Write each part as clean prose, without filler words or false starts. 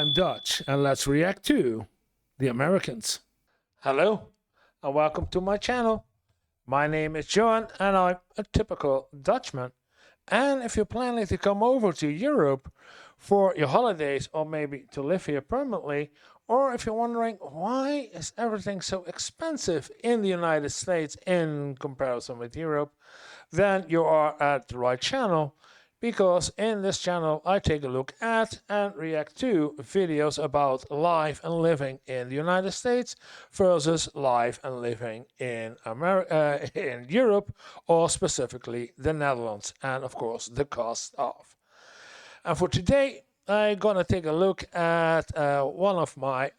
I'm Dutch, and let's react to the Americans. Hello, and welcome to my channel. My name is John, and I'm a typical Dutchman. And if you're planning to come over to Europe for your holidays, or maybe to live here permanently, or if you're wondering why is everything so expensive in the United States in comparison with Europe, then you are at the right channel. Because in this channel I take a look at and react to videos about life and living in the United States versus life and living in in Europe, or specifically the Netherlands, and of course the cost of. And for today I'm gonna take a look at one of my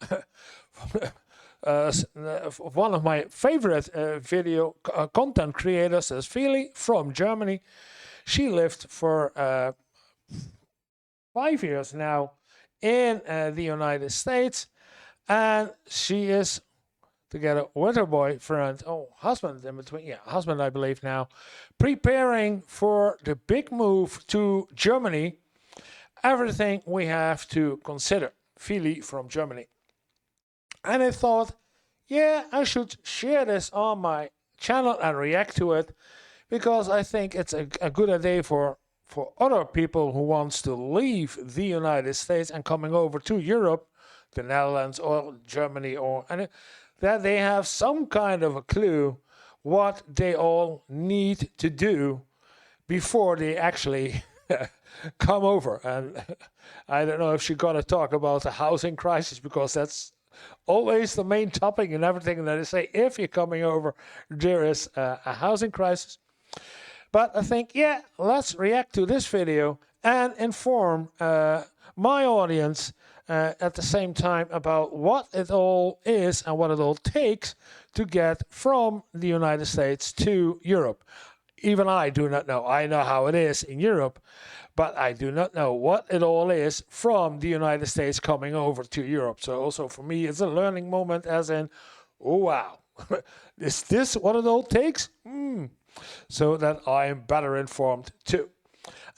one of my favorite video content creators, is Feli from Germany. She lived for 5 years now in the United States, and she is together with her boyfriend, husband in between, husband I believe now, preparing for the big move to Germany. Everything we have to consider. Feli from Germany. And I thought, I should share this on my channel and react to it, because I think it's a good idea for other people who wants to leave the United States and coming over to Europe, the Netherlands or Germany, and that they have some kind of a clue what they all need to do before they actually come over. And I don't know if she's going to talk about the housing crisis, because that's always the main topic in everything that I say. If you're coming over, there is a housing crisis. But I think, let's react to this video and inform my audience at the same time about what it all is and what it all takes to get from the United States to Europe. Even I do not know. I know how it is in Europe, but I do not know what it all is from the United States coming over to Europe. So also for me, it's a learning moment, as in, oh wow, is this what it all takes? So that I am better informed too.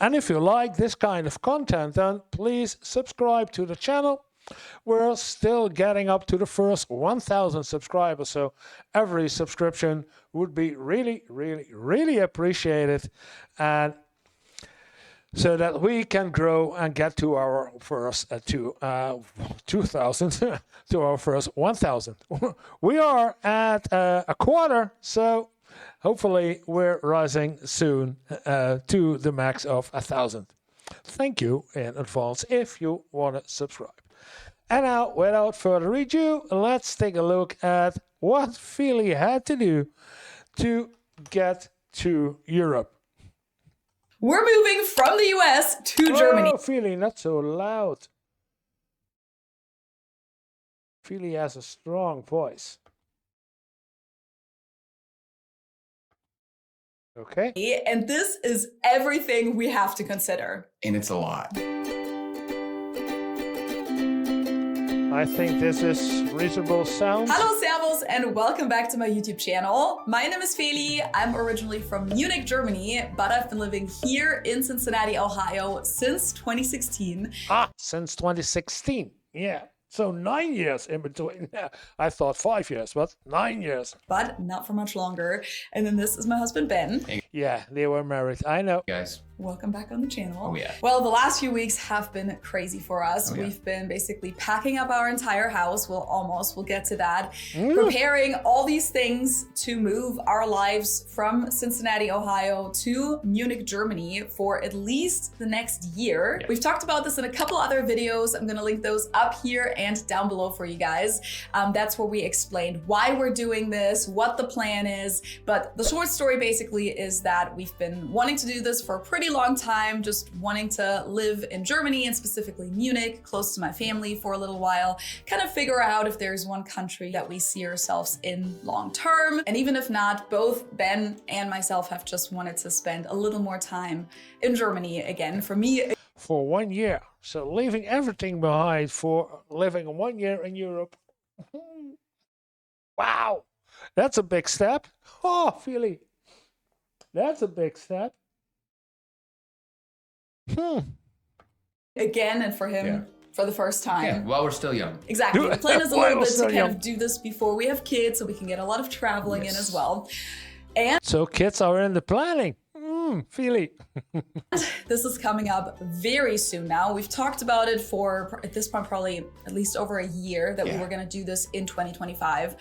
And if you like this kind of content, then please subscribe to the channel. We're still getting up to the first 1,000 subscribers, so every subscription would be really, really, really appreciated, and so that we can grow and get to our first 2,000 to our first 1,000. We are at a quarter, so hopefully we're rising soon to the max of 1,000. Thank you in advance if you want to subscribe. And now, without further ado, let's take a look at what Feli had to do to get to Europe. We're moving from the US to Germany. Oh, Feli, not so loud. Feli has a strong voice. Okay. And this is everything we have to consider. And it's a lot. I think this is reasonable sound. Hello, servus, and welcome back to my YouTube channel. My name is Feli. I'm originally from Munich, Germany, but I've been living here in Cincinnati, Ohio since 2016. Since 2016. Yeah. So 9 years in between. I thought 5 years, but 9 years. But not for much longer. And then this is my husband, Ben. Yeah, they were married. I know. Guys. Welcome back on the channel. Oh, yeah. Well, the last few weeks have been crazy for us. Oh, yeah. We've been basically packing up our entire house. We'll get to that. Preparing all these things to move our lives from Cincinnati, Ohio to Munich, Germany for at least the next year. Yeah. We've talked about this in a couple other videos. I'm gonna link those up here and down below for you guys. That's where we explained why we're doing this, what the plan is. But the short story basically is that we've been wanting to do this for a pretty long time, just wanting to live in Germany and specifically Munich, close to my family for a little while, kind of figure out if there's one country that we see ourselves in long term. And even if not, both Ben and myself have just wanted to spend a little more time in Germany again. For me, for 1 year. So leaving everything behind for living 1 year in Europe. Wow, that's a big step. Oh, Feli, that's a big step. again, and for him, for the first time. Yeah, while we're still young. Exactly. The plan is a While little we're bit to still kind young. of do this before we have kids so we can get a lot of traveling in as well. And So kids are in the planning. Feli. this is coming up very soon now. We've talked about it for, at this point, probably at least over a year that we were going to do this in 2025.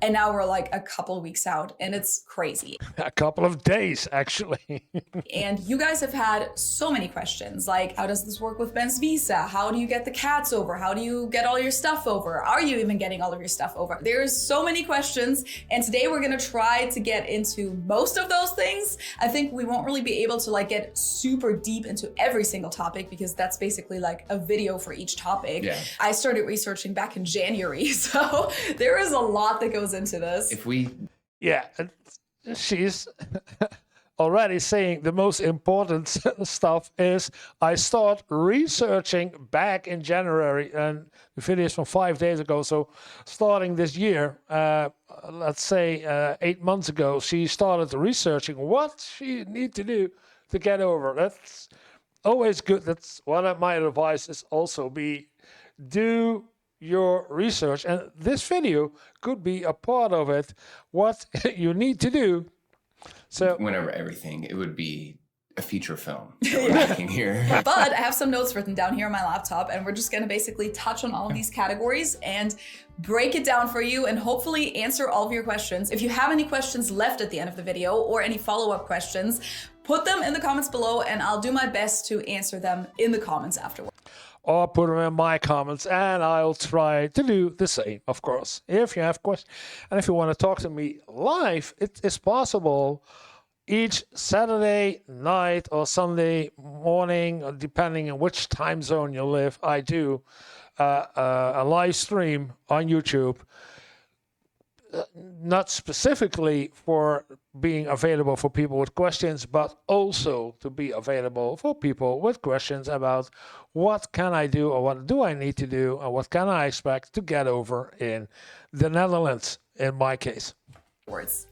And now we're like a couple of weeks out and it's crazy. A couple of days, actually. And you guys have had so many questions, like how does this work with Ben's visa? How do you get the cats over? How do you get all your stuff over? Are you even getting all of your stuff over? There's so many questions. And today we're gonna try to get into most of those things. I think we won't really be able to like get super deep into every single topic because that's basically like a video for each topic. Yeah. I started researching back in January, so there is a lot that goes into this. If we Yeah, and she's already saying the most important stuff is I start researching back in January, and the video is from 5 days ago. So starting this year, let's say 8 months ago, she started researching what she need to do to get over. That's always good. That's my advice is also be do your research, and this video could be a part of it, what you need to do. So went over everything, it would be a feature film that we're making here. But I have some notes written down here on my laptop, and we're just gonna basically touch on all of these categories and break it down for you and hopefully answer all of your questions. If you have any questions left at the end of the video or any follow-up questions, put them in the comments below and I'll do my best to answer them in the comments afterwards. or put them in my comments, and I'll try to do the same, of course. If you have questions, and if you want to talk to me live, it is possible each Saturday night or Sunday morning, depending on which time zone you live. I do a live stream on YouTube, not specifically for being available for people with questions, but also to be available for people with questions about what can I do, or what do I need to do, and what can I expect to get over in the Netherlands, in my case.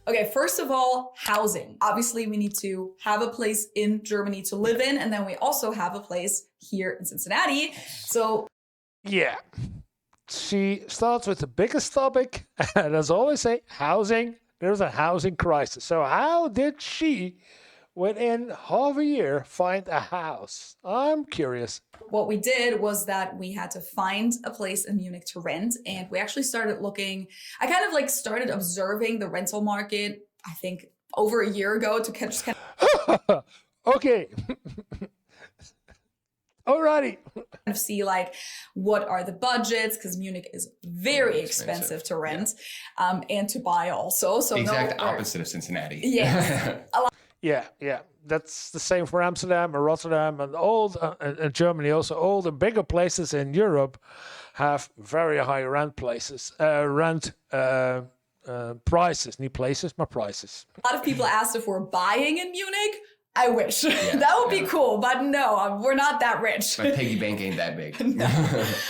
Okay, first of all, housing. Obviously, we need to have a place in Germany to live in, and then we also have a place here in Cincinnati. So, yeah. She starts with the biggest topic, and as I always say, housing. There's a housing crisis. So how did she, within half a year, find a house? I'm curious. what we did was that we had to find a place in Munich to rent, and we actually started looking. I kind of like started observing the rental market, I think, over a year ago to just kind Okay. Alrighty. of see like what are the budgets, because Munich is very expensive to rent and to buy also. So Exact opposite of Cincinnati. Yes. Yeah. That's the same for Amsterdam and Rotterdam and all and Germany also. All the bigger places in Europe have very high rent prices. Prices, not places, but prices. A lot of people asked if we're buying in Munich. I wish. That would be cool, but no, we're not that rich. My piggy bank ain't that big.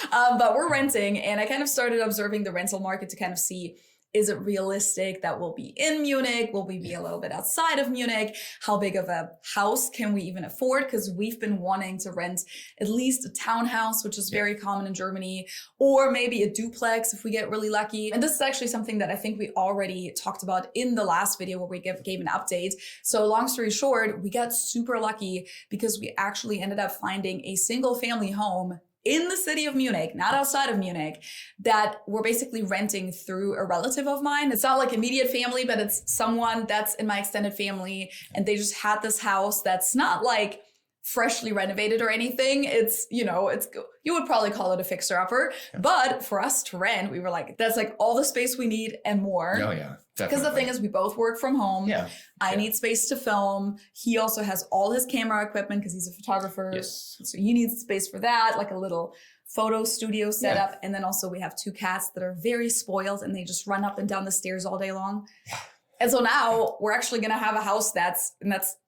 But we're renting, and I kind of started observing the rental market to kind of see, is it realistic that we'll be in Munich? Will we be a little bit outside of Munich? How big of a house can we even afford? Because we've been wanting to rent at least a townhouse, which is very common in Germany, or maybe a duplex if we get really lucky. And this is actually something that I think we already talked about in the last video where we gave an update. So long story short, we got super lucky because we actually ended up finding a single family home in the city of Munich, not outside of Munich, that we're basically renting through a relative of mine. It's not like immediate family, but it's someone that's in my extended family. And they just had this house that's not like freshly renovated or anything. It's, you would probably call it a fixer-upper. But for us to rent, we were like, that's like all the space we need and more. Oh, yeah. Because the thing is, we both work from home. Yeah. I need space to film. He also has all his camera equipment because he's a photographer. Yes. So he needs space for that, like a little photo studio setup. Yeah. And then also we have 2 cats that are very spoiled and they just run up and down the stairs all day long. Yeah. And so now we're actually going to have a house that's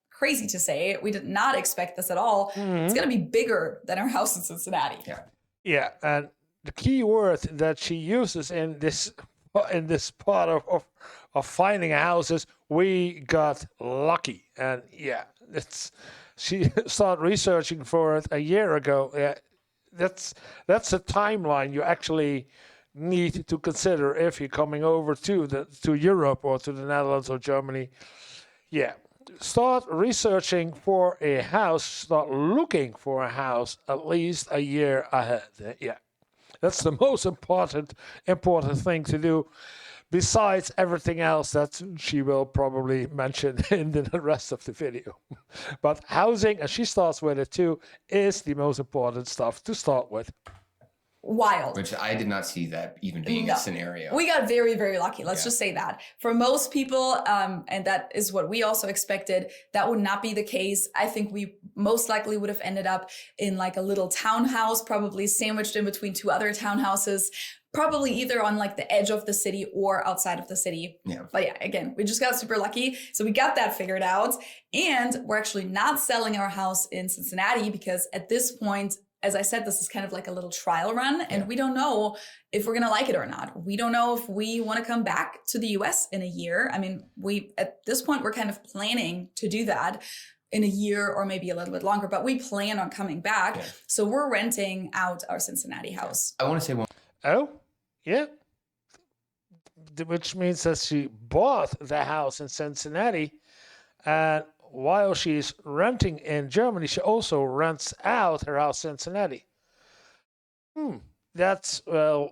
crazy to say. We did not expect this at all. Mm-hmm. It's going to be bigger than our house in Cincinnati. Yeah. Yeah. And the key word that she uses in this part of finding a house is we got lucky. And yeah, she started researching for it a year ago. Yeah, that's a timeline you actually need to consider if you're coming over to Europe or to the Netherlands or Germany. Yeah, start researching for a house. Start looking for a house at least a year ahead. Yeah, that's the most important thing to do. Besides everything else that she will probably mention in the rest of the video. But housing, and she starts with it too, is the most important stuff to start with. Wild. Which I did not see that even being a scenario. We got very, very lucky. Let's just say that. For most people, and that is what we also expected, that would not be the case. I think we most likely would have ended up in like a little townhouse, probably sandwiched in between two other townhouses, probably either on like the edge of the city or outside of the city. Yeah. But yeah, again, we just got super lucky. So we got that figured out. And we're actually not selling our house in Cincinnati because at this point, as I said, this is kind of like a little trial run, and we don't know if we're going to like it or not. We don't know if we want to come back to the US in a year. I mean, at this point, we're kind of planning to do that in a year or maybe a little bit longer, but we plan on coming back. Yeah. So we're renting out our Cincinnati house. I want to say one. Oh, yeah. Which means that she bought the house in Cincinnati, and while she's renting in Germany, she also rents out her house in Cincinnati. That's, help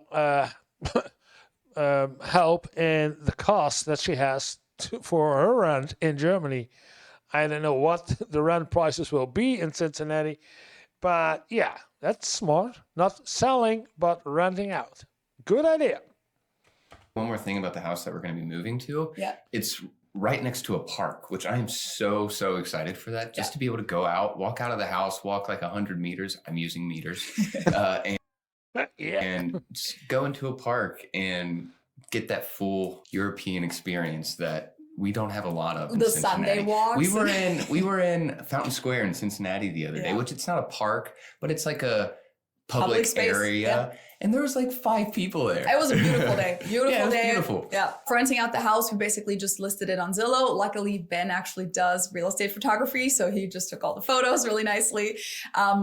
in the cost that she has for her rent in Germany. I don't know what the rent prices will be in Cincinnati, but yeah, that's smart. Not selling, but renting out. Good idea. One more thing about the house that we're going to be moving to. Yeah. It's right next to a park, which I am so excited for that. Just to be able to go out, walk out of the house, walk like 100 meters. I'm using meters. And just go into a park and get that full European experience that we don't have a lot of in the Cincinnati. Sunday walks. We were in Fountain Square in Cincinnati the other day, which it's not a park, but it's like a public space area. Yeah. And there was like 5 people there. It was a beautiful day. Beautiful day. Beautiful. Yeah. For renting out the house, we basically just listed it on Zillow. Luckily, Ben actually does real estate photography, so he just took all the photos really nicely,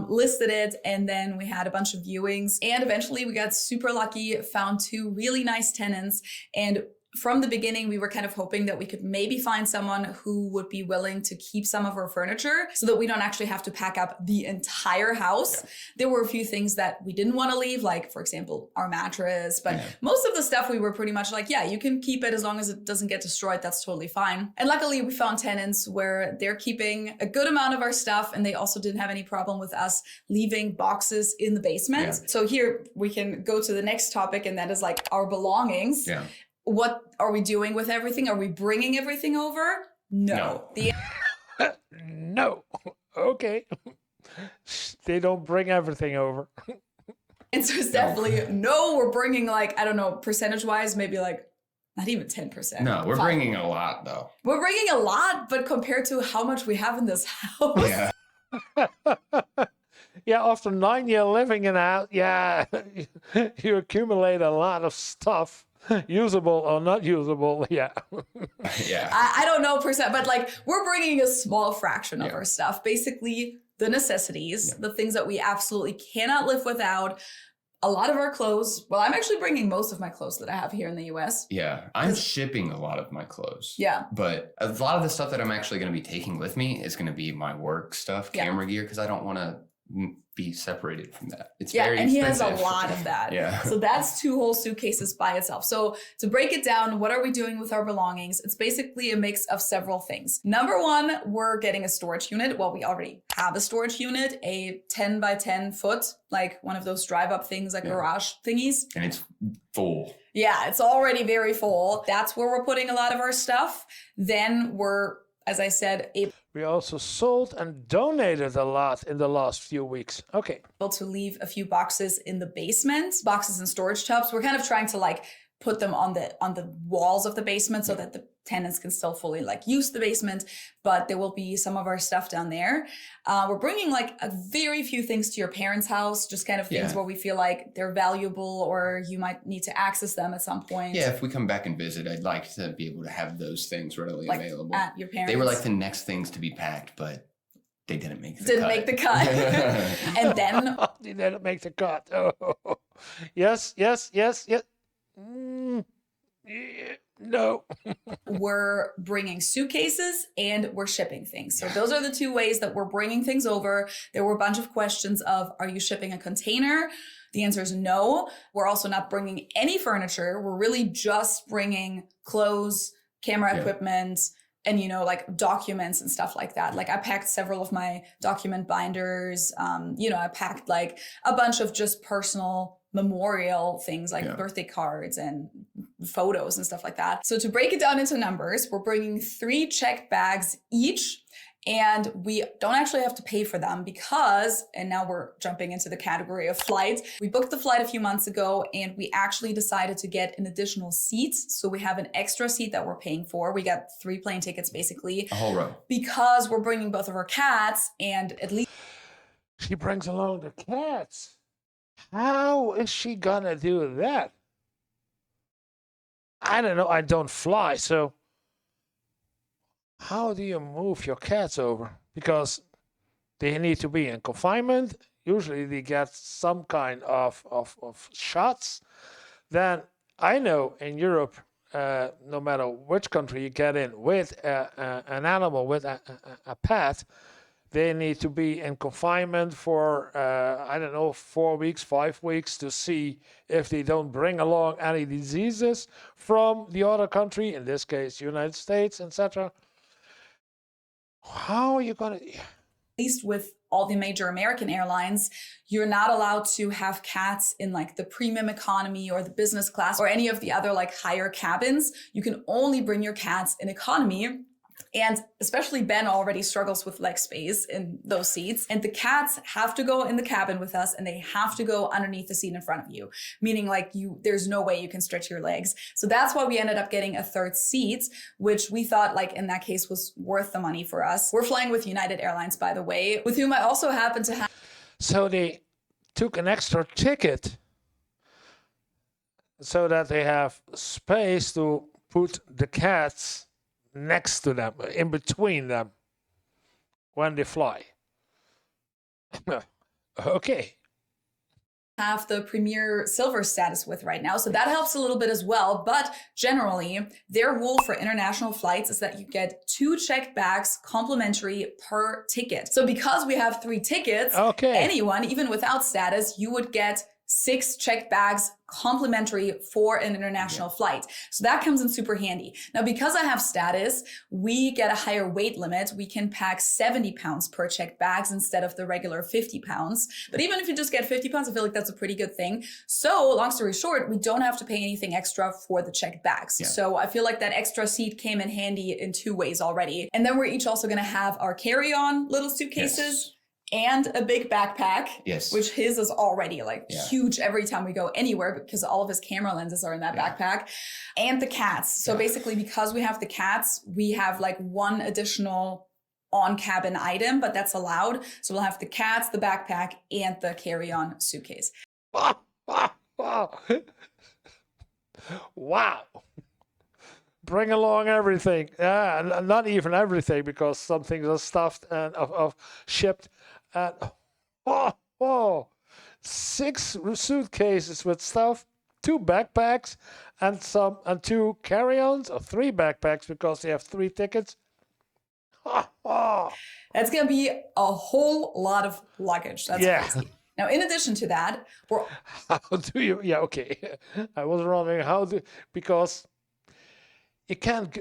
listed it, and then we had a bunch of viewings. And eventually we got super lucky, found 2 really nice tenants. And from the beginning, we were kind of hoping that we could maybe find someone who would be willing to keep some of our furniture so that we don't actually have to pack up the entire house. Yeah. There were a few things that we didn't want to leave, like, for example, our mattress. But most of the stuff we were pretty much like, yeah, you can keep it as long as it doesn't get destroyed. That's totally fine. And luckily, we found tenants where they're keeping a good amount of our stuff. And they also didn't have any problem with us leaving boxes in the basement. Yeah. So here we can go to the next topic, and that is like our belongings. Yeah. What are we doing with everything? Are we bringing everything over? No. No. Okay. They don't bring everything over. Answer is definitely no. We're bringing like, I don't know, percentage-wise, maybe like not even 10%. No, we're bringing a lot though. We're bringing a lot, but compared to how much we have in this house. Yeah. Yeah, after 9 years living in a house, you accumulate a lot of stuff. Usable or not usable, yeah. I don't know percent, but like we're bringing a small fraction of our stuff. Basically, the necessities, the things that we absolutely cannot live without. A lot of our clothes. Well, I'm actually bringing most of my clothes that I have here in the US. Yeah, I'm shipping a lot of my clothes. Yeah. But a lot of the stuff that I'm actually going to be taking with me is going to be my work stuff, camera gear, because I don't want to be separated from that. It's very and expensive. He has a lot of that. Yeah. So that's 2 whole suitcases by itself. So to break it down, what are we doing with our belongings? It's basically a mix of several things. Number 1, we're getting a storage unit. Well, we already have a storage unit, a 10 by 10 foot, like one of those drive up things, like garage thingies. And it's full. Yeah, it's already very full. That's where we're putting a lot of our stuff. Then we're, as I said, we also sold and donated a lot in the last few weeks. Okay. Able to leave a few boxes in the basement, boxes and storage tubs. We're kind of trying to like put them on the walls of the basement so that the tenants can still fully like use the basement, but there will be some of our stuff down there. We're bringing like a very few things to your parents' house, just kind of things where we feel like they're valuable or you might need to access them at some point. Yeah, if we come back and visit, I'd like to be able to have those things readily available. At your parents. They were like the next things to be packed, but They didn't make the didn't cut. make the cut. And then They didn't make the cut. Oh. Yes. Yeah, no. we're bringing suitcases and we're shipping things. So those are the two ways that we're bringing things over. There were a bunch of questions of, are you shipping a container? The answer is no. We're also not bringing any furniture. We're really just bringing clothes, camera equipment, and, you know, like documents and stuff like that. Like I packed several of my document binders. You know, I packed like a bunch of just personal memorial things like birthday cards and photos and stuff like that. So to break it down into numbers, we're bringing 3 checked bags each. And we don't actually have to pay for them because, and now we're jumping into the category of flights. We booked the flight a few months ago and we actually decided to get an additional seat. So we have an extra seat that we're paying for. We got 3 plane tickets basically. A whole row. Because we're bringing both of our cats and at least. She brings along the cats. How is she gonna do that? I don't know. I don't fly, so how do you move your cats over? Because they need to be in confinement. Usually they get some kind of shots. Then I know in Europe, no matter which country you get in with an animal, with a pet, they need to be in confinement for, I don't know, 4 weeks, 5 weeks to see if they don't bring along any diseases from the other country, in this case, United States, etc. How are you going to... At least with all the major American airlines, you're not allowed to have cats in like the premium economy or the business class or any of the other like higher cabins. You can only bring your cats in economy. And especially Ben already struggles with leg space in those seats. And the cats have to go in the cabin with us and they have to go underneath the seat in front of you, meaning like there's no way you can stretch your legs. So that's why we ended up getting a 3rd seat, which we thought like in that case was worth the money for us. We're flying with United Airlines, by the way, with whom I also happen to have. So they took an extra ticket so that they have space to put the cats next to them, in between them, when they fly. Okay. Have the Premier Silver status with right now. So that helps a little bit as well. But generally, their rule for international flights is that you get 2 checked bags complimentary per ticket. So because we have 3 tickets, anyone, even without status, you would get 6 checked bags complimentary for an international flight. So that comes in super handy. Now, because I have status, we get a higher weight limit. We can pack 70 pounds per checked bags instead of the regular 50 pounds. But even if you just get 50 pounds, I feel like that's a pretty good thing. So long story short, we don't have to pay anything extra for the checked bags. Yeah. So I feel like that extra seat came in handy in 2 ways already. And then we're each also going to have our carry-on little suitcases. And a big backpack, which his is already like huge every time we go anywhere because all of his camera lenses are in that backpack, and the cats. So basically, because we have the cats, we have like 1 additional on-cabin item, but that's allowed. So we'll have the cats, the backpack, and the carry-on suitcase. Wow. Bring along everything. Not even everything, because some things are stuffed and shipped. And 6 suitcases with stuff, 2 backpacks, and 2 carry-ons, or 3 backpacks because they have 3 tickets. That's gonna be a whole lot of luggage. That's crazy. Now, in addition to that, how do you? Yeah, okay. I was wondering because you can't.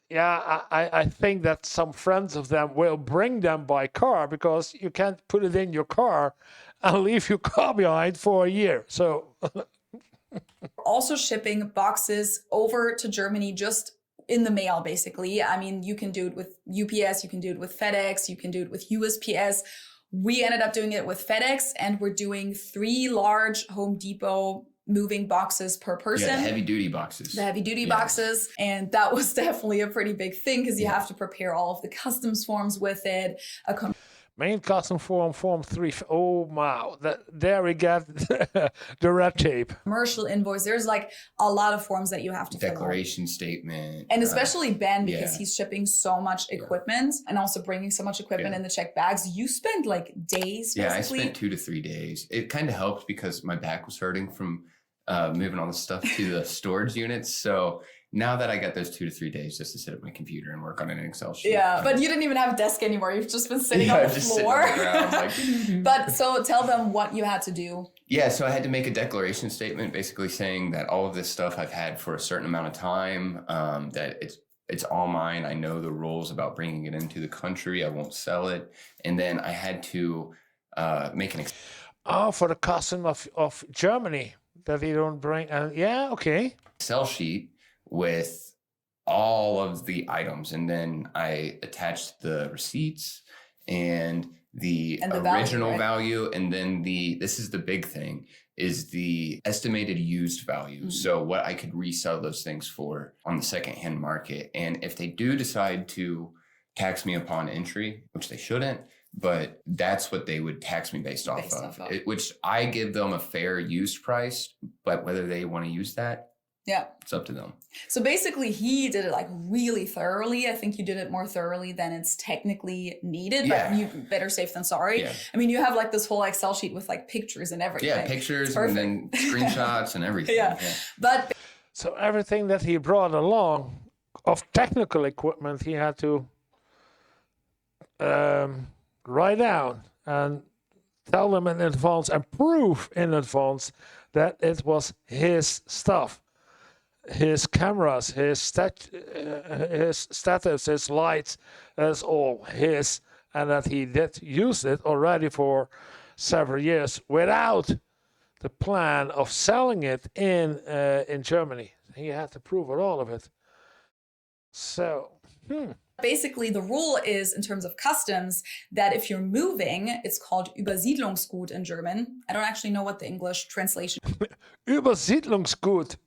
Yeah, I think that some friends of them will bring them by car because you can't put it in your car and leave your car behind for a year. So also shipping boxes over to Germany just in the mail, basically. I mean, you can do it with UPS, you can do it with FedEx, you can do it with USPS. We ended up doing it with FedEx, and we're doing 3 large Home Depot moving boxes per person. Yeah, the heavy-duty boxes. The heavy-duty boxes. And that was definitely a pretty big thing because you have to prepare all of the customs forms with it. Main custom form, form 3. Oh, wow. There we got the red tape. Commercial invoice. There's like a lot of forms that you have to fill out. Declaration statement. And especially Ben, because yeah. he's shipping so much equipment and also bringing so much equipment in the checked bags. You spend like days, basically. Yeah, I spent 2 to 3 days. It kind of helped because my back was hurting from moving all the stuff to the storage units. So now that I got those 2 to 3 days just to sit at my computer and work on an Excel sheet. Yeah, but you didn't even have a desk anymore. You've just been sitting on the floor. Sitting on the ground, like, But so tell them what you had to do. Yeah, so I had to make a declaration statement basically saying that all of this stuff I've had for a certain amount of time, that it's all mine. I know the rules about bringing it into the country. I won't sell it. And then I had to make an... for the custom of Germany that they don't bring... yeah, okay. Excel sheet with all of the items. And then I attached the receipts and the original value. And then this is the big thing, is the estimated used value. Mm-hmm. So what I could resell those things for on the secondhand market. And if they do decide to tax me upon entry, which they shouldn't, but that's what they would tax me based off of. Which I give them a fair used price, but whether they want to use that, yeah, it's up to them. So basically he did it like really thoroughly. I think you did it more thoroughly than it's technically needed, but you better safe than sorry. Yeah. I mean, you have like this whole Excel sheet with like pictures and everything. Yeah, pictures and then screenshots and everything. Yeah. But so everything that he brought along of technical equipment, he had to write down and tell them in advance and prove in advance that it was his stuff. His cameras, his status, his lights, is all his, and that he did use it already for several years without the plan of selling it in Germany. He had to prove all of it. So, basically, the rule is, in terms of customs, that if you're moving, it's called Übersiedlungsgut in German. I don't actually know what the English translation is. Übersiedlungsgut.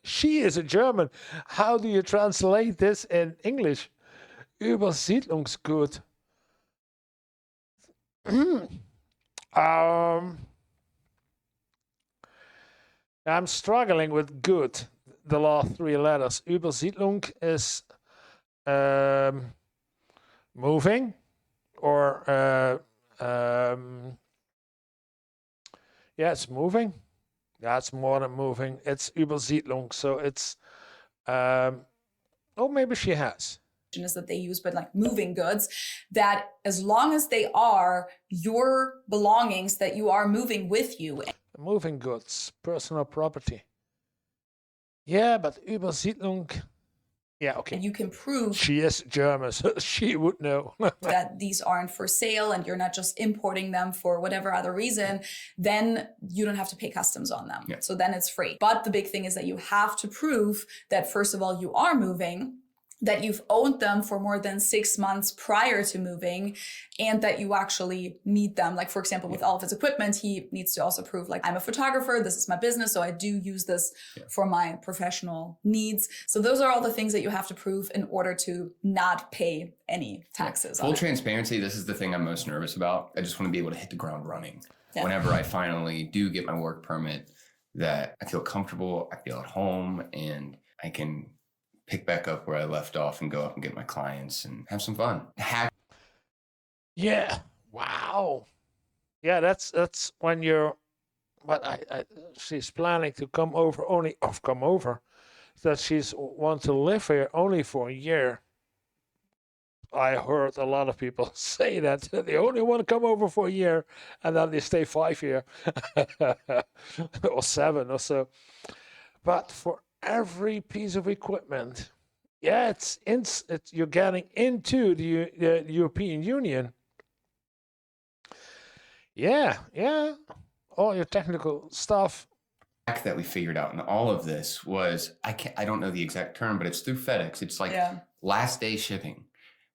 She is a German. How do you translate this in English? Übersiedlungsgut. I'm struggling with good, the last 3 letters. Übersiedlung is moving, or yeah, it's moving. That's more than moving. It's Übersiedlung. So it's, maybe she has. Is that they use, but like moving goods, that as long as they are your belongings that you are moving with you. Moving goods, personal property. Yeah, but Übersiedlung. Yeah, okay. And you can prove she is German, so she would know that these aren't for sale and you're not just importing them for whatever other reason, then you don't have to pay customs on them. Yeah. So then it's free. But the big thing is that you have to prove that, first of all, you are moving, that you've owned them for more than 6 months prior to moving, and that you actually need them. Like, for example, with all of his equipment, he needs to also prove, like, I'm a photographer, this is my business, so I do use this for my professional needs. So those are all the things that you have to prove in order to not pay any taxes. Full transparency, this is the thing I'm most nervous about. I just want to be able to hit the ground running. Whenever I finally do get my work permit, that I feel comfortable, I feel at home, and I can pick back up where I left off and go out and get my clients and have some fun. Yeah. Wow. Yeah, that's when you're, but she's planning to come over, that she's want to live here only for a year. I heard a lot of people say that they only want to come over for a year and then they stay 5 years or 7 or so. But for every piece of equipment, yeah, it's you're getting into the European Union. Yeah, all your technical stuff. That we figured out in all of this was, I don't know the exact term, but it's through FedEx. It's like last day shipping,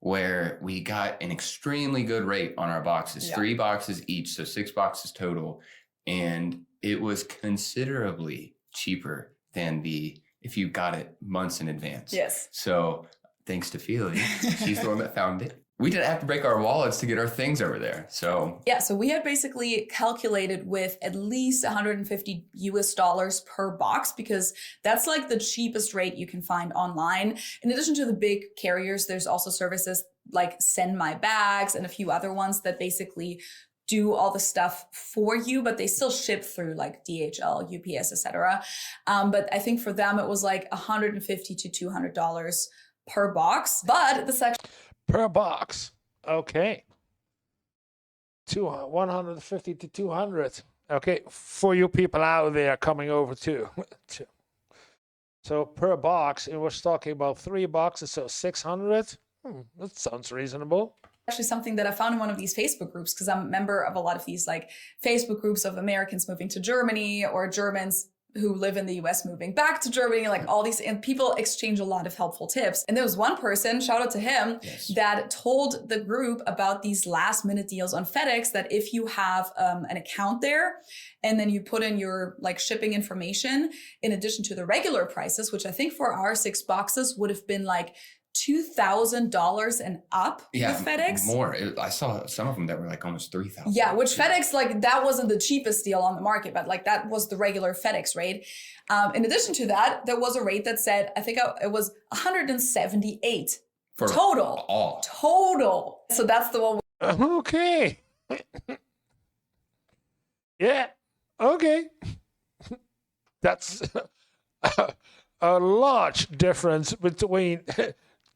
where we got an extremely good rate on our boxes, 3 boxes each, so 6 boxes total, and it was considerably cheaper than if you got it months in advance. Yes. So thanks to Feli, she's the one that found it. we didn't have to break our wallets to get our things over there. So yeah, so we had basically calculated with at least 150 US dollars per box, because that's like the cheapest rate you can find online. In addition to the big carriers, there's also services like Send My Bags and a few other ones that basically do all the stuff for you, but they still ship through like DHL, UPS, etc. But I think for them it was like $150 to $200 per box. But the section per box, okay, 150 to 200. Okay, for you people out there coming over too. So per box, it was talking about 3 boxes, so 600. That sounds reasonable. Actually something that I found in one of these Facebook groups, because I'm a member of a lot of these like Facebook groups of Americans moving to Germany or Germans who live in the US moving back to Germany, like all these, and people exchange a lot of helpful tips. And there was one person, shout out to him, that told the group about these last minute deals on FedEx, that if you have an account there and then you put in your like shipping information, in addition to the regular prices, which I think for our 6 boxes would have been like $2,000 and up with FedEx. More. I saw some of them that were like almost 3,000. Yeah, which FedEx, like that wasn't the cheapest deal on the market, but like that was the regular FedEx rate. In addition to that, there was a rate that said, I think it was 178 for total. All. Total. So that's the one. Okay. Yeah. Okay. That's a large difference between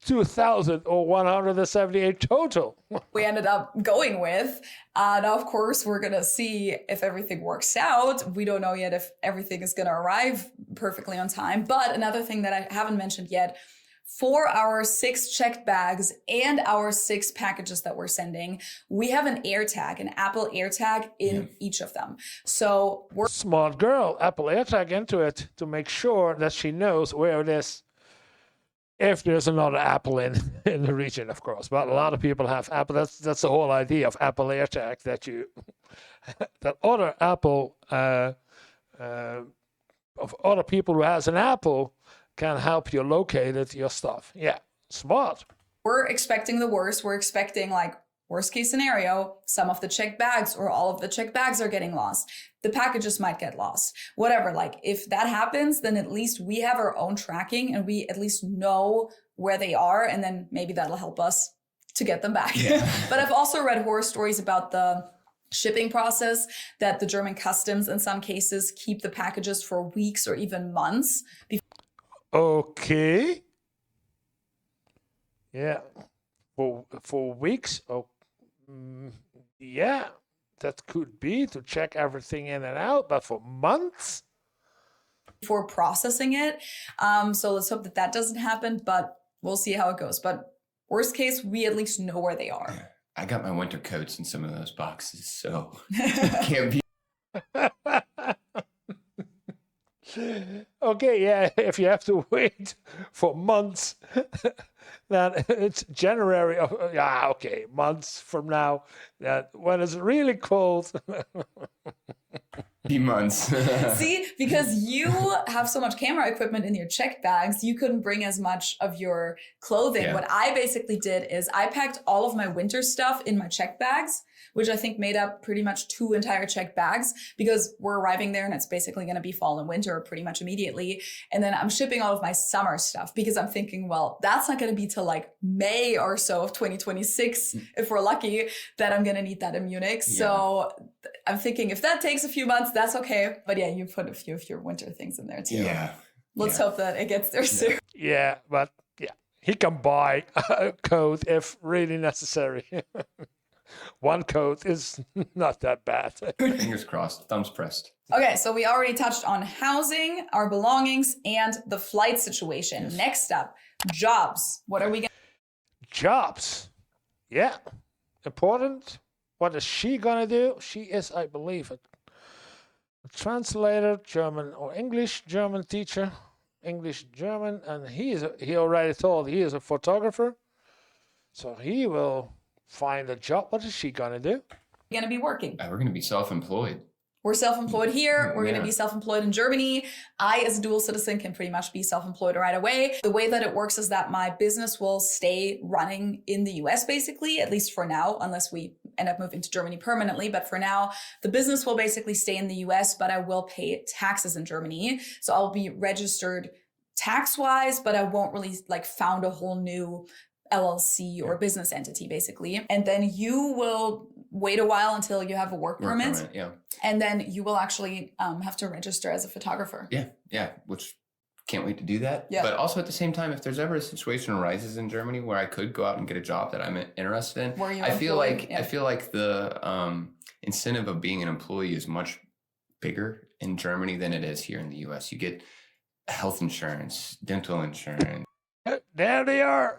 2,000 or 178 total. We ended up going with. Now, of course, we're going to see if everything works out. We don't know yet if everything is going to arrive perfectly on time. But another thing that I haven't mentioned yet, for our 6 checked bags and our 6 packages that we're sending, we have an AirTag, an Apple AirTag in each of them. So we're smart girl, Apple AirTag into it to make sure that she knows where it is. If there's another Apple in the region, of course, but a lot of people have Apple. That's the whole idea of Apple AirTag, that you that other Apple of other people who has an Apple can help you locate it, your stuff. Yeah, smart. We're expecting the worst. We're expecting like worst case scenario, some of the checked bags or all of the checked bags are getting lost. The packages might get lost. Whatever, like if that happens, then at least we have our own tracking and we at least know where they are, and then maybe that'll help us to get them back. Yeah. But I've also read horror stories about the shipping process, that the German customs in some cases keep the packages for weeks or even months. Okay. Yeah. For weeks. Oh, yeah. That could be to check everything in and out, but for months? For processing it. So let's hope that that doesn't happen, but we'll see how it goes. But worst case, we at least know where they are. I got my winter coats in some of those boxes, so it can't be. Okay, yeah, if you have to wait for months, then it's January of, yeah, okay, months from now, that when it's really cold. Months. See, because you have so much camera equipment in your checked bags, you couldn't bring as much of your clothing. Yeah. What I basically did is I packed all of my winter stuff in my checked bags, which I think made up pretty much 2 entire checked bags, because we're arriving there and it's basically going to be fall and winter pretty much immediately. And then I'm shipping all of my summer stuff because I'm thinking, well, that's not going to be till like May or so of 2026, if we're lucky, that I'm going to need that in Munich. Yeah. So I'm thinking if that takes a few months, that's okay. But yeah, you put a few of your winter things in there too. Yeah. Let's hope that it gets there soon. Yeah, but yeah, he can buy a coat if really necessary. 1 coat is not that bad. Fingers crossed, thumbs pressed. Okay, so we already touched on housing, our belongings, and the flight situation. Yes. Next up, jobs. What are we going to... Jobs. Yeah, important. What is she going to do? She is, I believe, a translator, German or English, German teacher, English, German, and he already told he is a photographer. So he will find a job. What is she going to do? You're going to be working. We're going to be self-employed. we're self-employed here. We're going to Yeah. be self-employed in Germany. I, as a dual citizen, can pretty much be self-employed right away. The way that it works is that my business will stay running in the US, basically, at least for now, unless we end up moving to Germany permanently. But for now, the business will basically stay in the US, but I will pay taxes in Germany. So I'll be registered tax-wise, but I won't really like found a whole new LLC or business entity, basically. And then you will wait a while until you have a work permit. Yeah. And then you will actually have to register as a photographer. Yeah. Which can't wait to do that. Yeah. But also at the same time, if there's ever a situation arises in Germany where I could go out and get a job that I'm interested in, Where you I feel employed? like the incentive of being an employee is much bigger in Germany than it is here in the US. You get health insurance, dental insurance. There they are.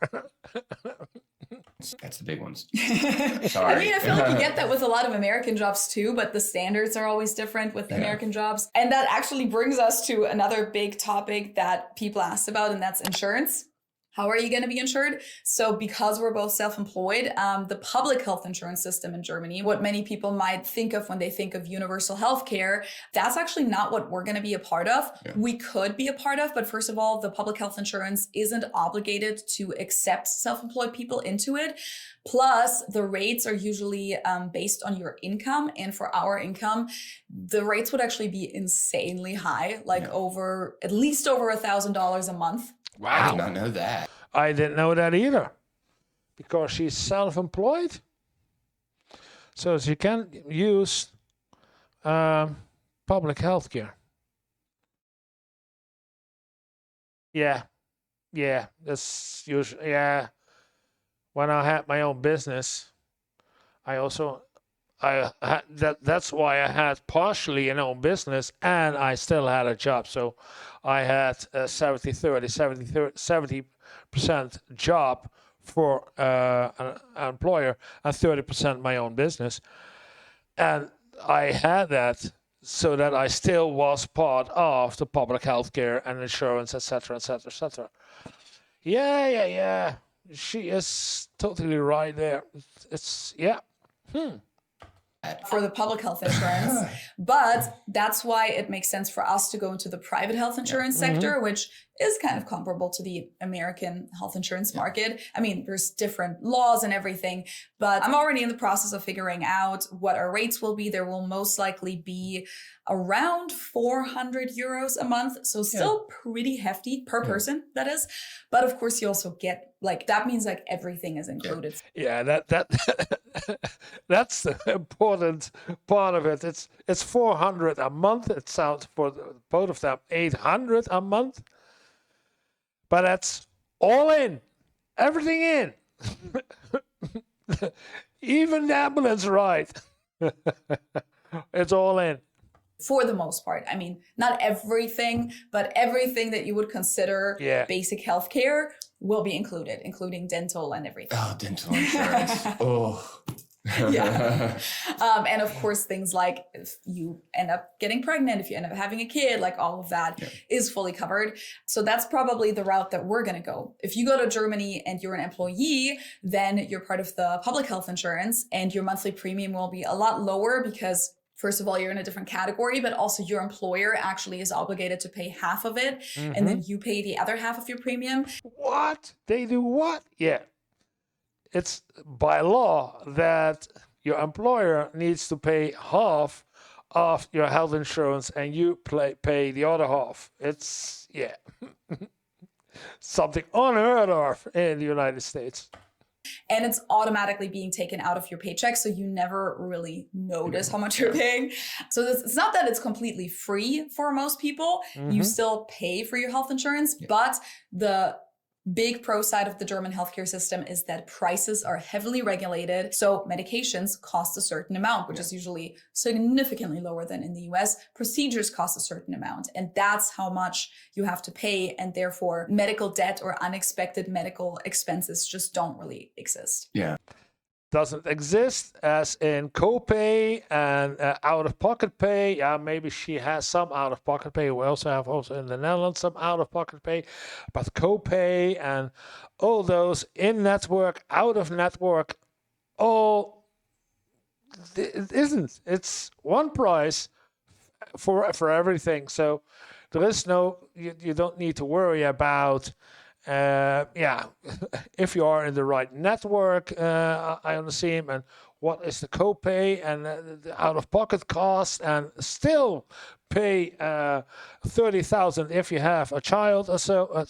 That's the big ones. I mean, I feel like you get that with a lot of American jobs too, but the standards are always different with American jobs. And that actually brings us to another big topic that people asked about, and that's insurance. How are you going to be insured? So because we're both self-employed, the public health insurance system in Germany, what many people might think of when they think of universal health care, that's actually not what we're going to be a part of. Yeah. We could be a part of, but first of all, the public health insurance isn't obligated to accept self-employed people into it. Plus, the rates are usually based on your income. And for our income, the rates would actually be insanely high, like at least over $1,000 a month. Wow. I did not know that. I didn't know that either, because she's self-employed, so she can use public health care. Yeah, that's usually, when I had my own business, that's why I had partially an own business and I still had a job. So I had 70% job for an employer and 30% my own business. And I had that so that I still was part of the public health care and insurance, etc., etc., etc. Yeah. She is totally right there. It's for the public health insurance. But that's why it makes sense for us to go into the private health insurance sector, which is kind of comparable to the American health insurance market. I mean, there's different laws and everything, but I'm already in the process of figuring out what our rates will be. There will most likely be around 400 euros a month. So still pretty hefty per person, that is. But of course, you also get that means like everything is included. Yeah, that that's the important part of it. It's 400 a month. It sounds for both of them 800 a month. But that's all in, everything in, even the ambulance ride. It's all in. For the most part. I mean, not everything, but everything that you would consider basic healthcare will be included, including dental and everything. Oh, dental insurance. And of course, things like if you end up getting pregnant, if you end up having a kid, like all of that is fully covered. So that's probably the route that we're going to go. If you go to Germany and you're an employee, then you're part of the public health insurance and your monthly premium will be a lot lower because first of all, you're in a different category, but also your employer actually is obligated to pay half of it. And then you pay the other half of your premium. What? They do what? Yeah. It's by law that your employer needs to pay half of your health insurance and you pay the other half. It's, something unheard of in the United States. And it's automatically being taken out of your paycheck, so you never really notice how much you're paying. So it's not that it's completely free for most people. You still pay for your health insurance, but the big pro side of the German healthcare system is that prices are heavily regulated. So medications cost a certain amount, which is usually significantly lower than in the US. Procedures cost a certain amount, and that's how much you have to pay. And therefore, medical debt or unexpected medical expenses just don't really exist. Yeah. Doesn't exist as in copay and out-of-pocket pay. Yeah, maybe she has some out-of-pocket pay. We also have in the Netherlands some out-of-pocket pay, but copay and all those in-network, out-of-network, all it isn't. It's one price for everything. So there is you don't need to worry about, if you are in the right network, I understand, and what is the copay and the out-of-pocket cost, and still pay 30,000 if you have a child or so.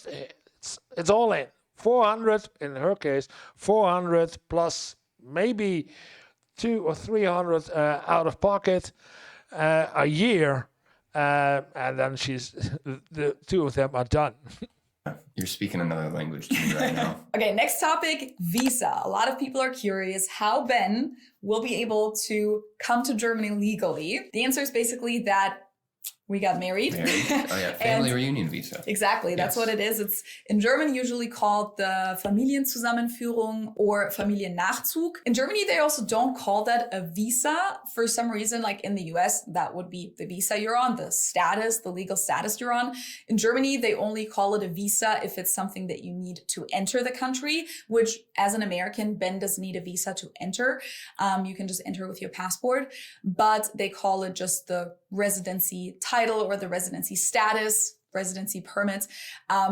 It's all in 400 in her case, 400 plus maybe 200 or 300 out of pocket a year, and then the two of them are done. You're speaking another language to me right now. Okay, next topic, visa. A lot of people are curious how Ben will be able to come to Germany legally. The answer is basically that we got married. Oh yeah, family reunion visa. Exactly, that's what it is. It's in German usually called the Familienzusammenführung or Familiennachzug. In Germany, they also don't call that a visa for some reason. Like in the US, that would be the visa you're on, the status, the legal status you're on. In Germany, they only call it a visa if it's something that you need to enter the country, which as an American, Ben doesn't need a visa to enter. You can just enter with your passport, but they call it just the residency title or the residency status, residency permit.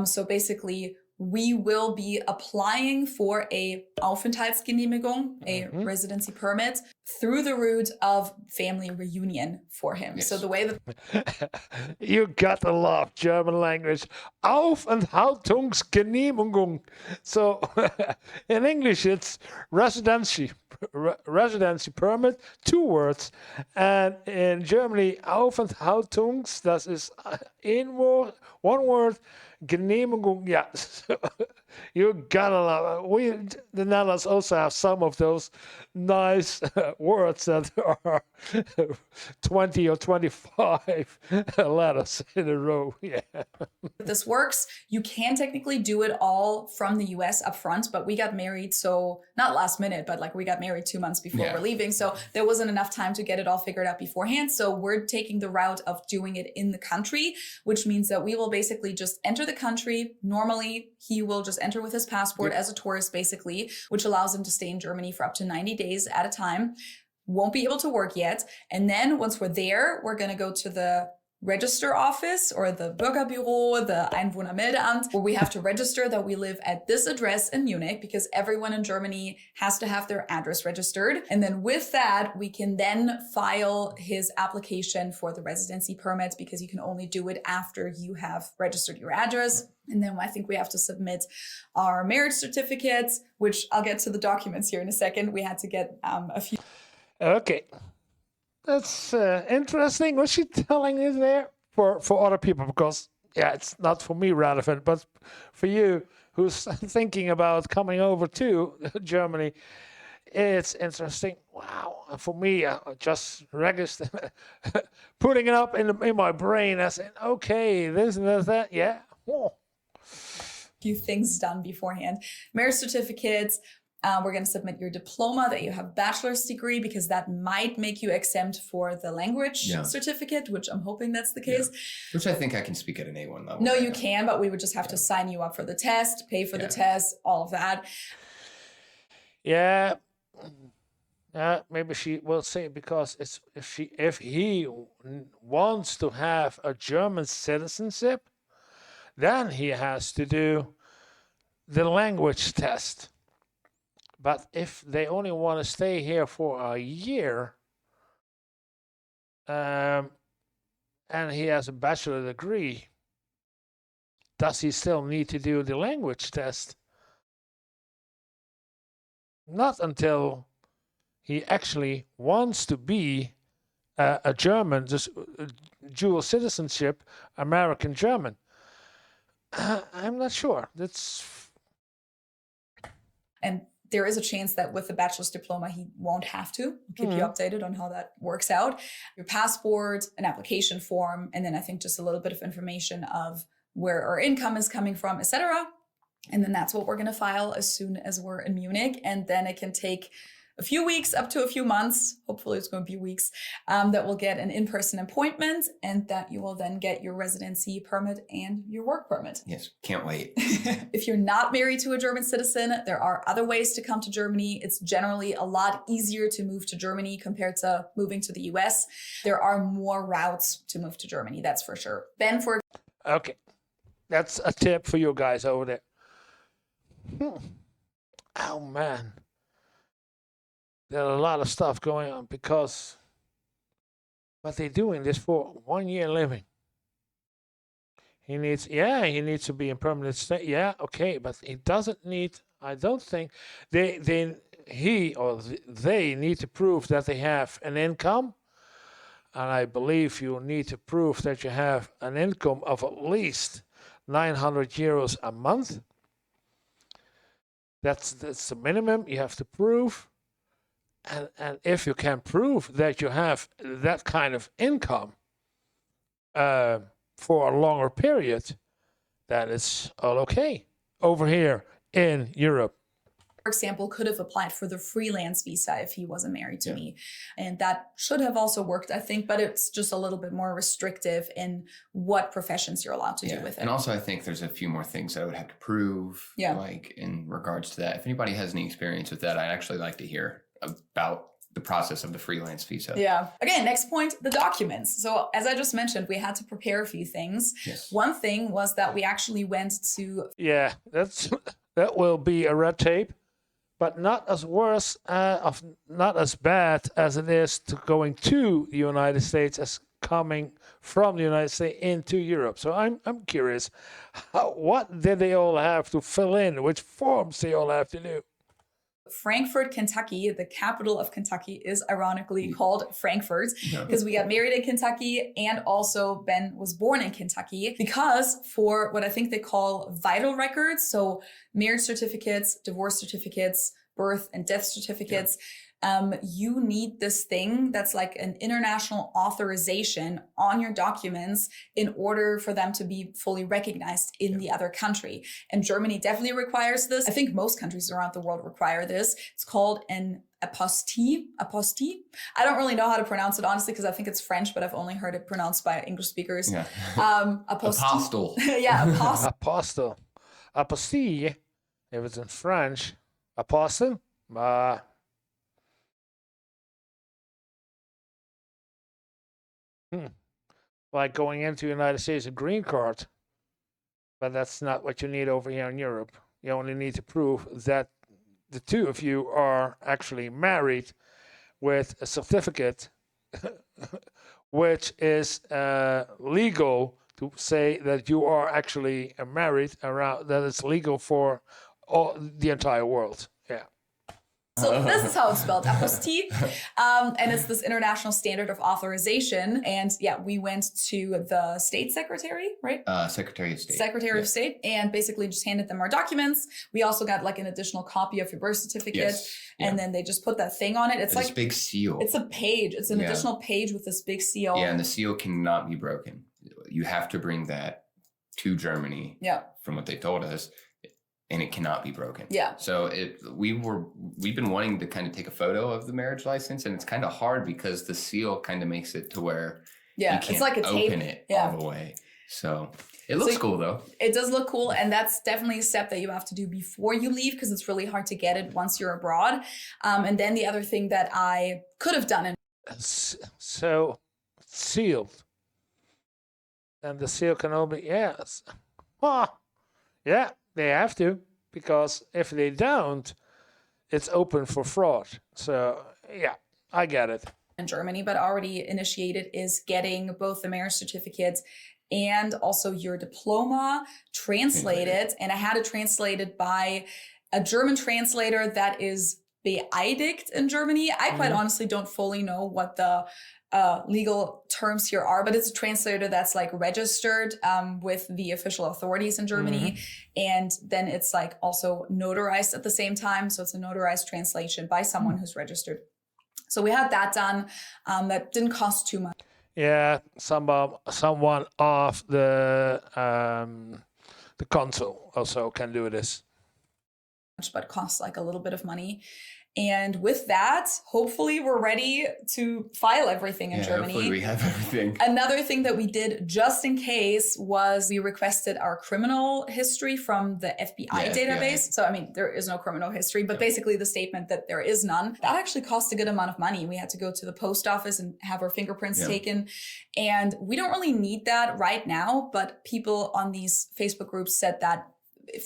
So basically, we will be applying for a Aufenthaltsgenehmigung, a residency permit, through the route of family reunion for him. Yes. So the way that you gotta love German language, Aufenthaltungsgenehmigung. So in English, it's residency permit, 2 words, and in Germany, Aufenthaltungs, that is one word. Genehmigung, yeah. You gotta love it. The Netherlands also have some of those nice words that are 20 or 25 letters in a row. Yeah. This works. You can technically do it all from the US up front, but we got married, so not last minute, but like we got married 2 months before we're leaving. So there wasn't enough time to get it all figured out beforehand. So we're taking the route of doing it in the country, which means that we will basically just enter the country. Normally, he will just enter with his passport as a tourist, basically, which allows him to stay in Germany for up to 90 days at a time. Won't be able to work yet. And then once we're there, we're going to go to the register office or the Bürgerbüro, the Einwohnermeldeamt, where we have to register that we live at this address in Munich, because everyone in Germany has to have their address registered. And then with that, we can then file his application for the residency permit, because you can only do it after you have registered your address. And then I think we have to submit our marriage certificates, which I'll get to the documents here in a second. We had to get a few. Okay. That's interesting. What's she telling you there for other people? Because, it's not for me relevant, but for you who's thinking about coming over to Germany, it's interesting. Wow. For me, just register, putting it up in my brain as, okay, this and that. Yeah. Whoa. Few things done beforehand. Marriage certificates. We're going to submit your diploma that you have a bachelor's degree, because that might make you exempt for the language certificate, which I'm hoping that's the case. Which I think I can speak at an A1 level. No, you can, but we would just have to sign you up for the test, pay for the test, all of that. Yeah. Maybe she will say, because if he wants to have a German citizenship, then he has to do the language test. But if they only want to stay here for a year, and he has a bachelor degree, does he still need to do the language test? Not until he actually wants to be a German, just dual citizenship, American German. I'm not sure. And there is a chance that with the bachelor's diploma, he won't have to. I'll keep you updated on how that works out. Your passport, an application form, and then I think just a little bit of information of where our income is coming from, etc. And then that's what we're going to file as soon as we're in Munich. And then it can take a few weeks up to a few months, hopefully it's going to be weeks, that will get an in-person appointment, and that you will then get your residency permit and your work permit. Yes, can't wait. If you're not married to a German citizen, there are other ways to come to Germany. It's generally a lot easier to move to Germany compared to moving to the US. There are more routes to move to Germany, that's for sure. Ben, for Okay, that's a tip for you guys over there. Oh man, there's a lot of stuff going on because, but they're doing this for 1 year living. He needs to be in permanent stay. Yeah, okay, but he doesn't need. I don't think they need to prove that they have an income, and I believe you need to prove that you have an income of at least 900 euros a month. That's the minimum you have to prove, and if you can prove that you have that kind of income for a longer period, that is all okay over here in Europe. For example, could have applied for the freelance visa if he wasn't married to me. And that should have also worked, I think, but it's just a little bit more restrictive in what professions you're allowed to do with it. And also I think there's a few more things I would have to prove, like in regards to that. If anybody has any experience with that, I'd actually like to hear about the process of the freelance visa. Yeah. Again, next point, the documents. So as I just mentioned, we had to prepare a few things. Yes. One thing was that we actually went to... Yeah, that will be a red tape, but not as worse, not as bad as it is to going to the United States as coming from the United States into Europe. So I'm curious, what did they all have to fill in? Which forms they all have to do? Frankfort, Kentucky, the capital of Kentucky, is ironically called Frankfort because we got married in Kentucky, and also Ben was born in Kentucky, because for what I think they call vital records, so marriage certificates, divorce certificates, birth and death certificates, you need this thing that's like an international authorization on your documents in order for them to be fully recognized in the other country. And Germany definitely requires this. I think most countries around the world require this. It's called an apostille. I don't really know how to pronounce it, honestly, because I think it's French, but I've only heard it pronounced by English speakers. Yeah. Apostle. Apostle. Apostille, if it's in French. Apostle? Like going into the United States, a green card. But that's not what you need over here in Europe. You only need to prove that the two of you are actually married with a certificate which is legal to say that you are actually married, around that it's legal for the entire world. Yeah. So this is how it's spelled, apostille, and it's this international standard of authorization. And yeah, we went to the state secretary, right? Secretary of State. Secretary of State, and basically just handed them our documents. We also got like an additional copy of your birth certificate, and then they just put that thing on it. It's like this big seal. It's a page. It's an additional page with this big seal. Yeah, and the seal cannot be broken. You have to bring that to Germany. Yeah. From what they told us. And it cannot be broken. Yeah. So we've been wanting to kind of take a photo of the marriage license, and it's kind of hard because the seal kind of makes it to where you can't it's like a tape. open it all the way. So it looks cool though. It does look cool, and that's definitely a step that you have to do before you leave, because it's really hard to get it once you're abroad. And then the other thing that I could have done, so sealed, and the seal can only they have to, because if they don't, it's open for fraud. So yeah, I get it. In Germany, but already initiated, is getting both the marriage certificates and also your diploma translated. And I had it translated by a German translator that is beeidigt in Germany. I quite honestly don't fully know what the legal terms here are, but it's a translator that's like registered with the official authorities in Germany. And then it's like also notarized at the same time. So it's a notarized translation by someone who's registered. So we had that done. That didn't cost too much. Yeah, someone of the consul also can do this. But costs like a little bit of money. And with that, hopefully we're ready to file everything in Germany. Hopefully we have everything. Another thing that we did just in case was we requested our criminal history from the FBI database. FBI. So, I mean, there is no criminal history, but basically the statement that there is none. That actually cost a good amount of money. We had to go to the post office and have our fingerprints taken. And we don't really need that right now, but people on these Facebook groups said that,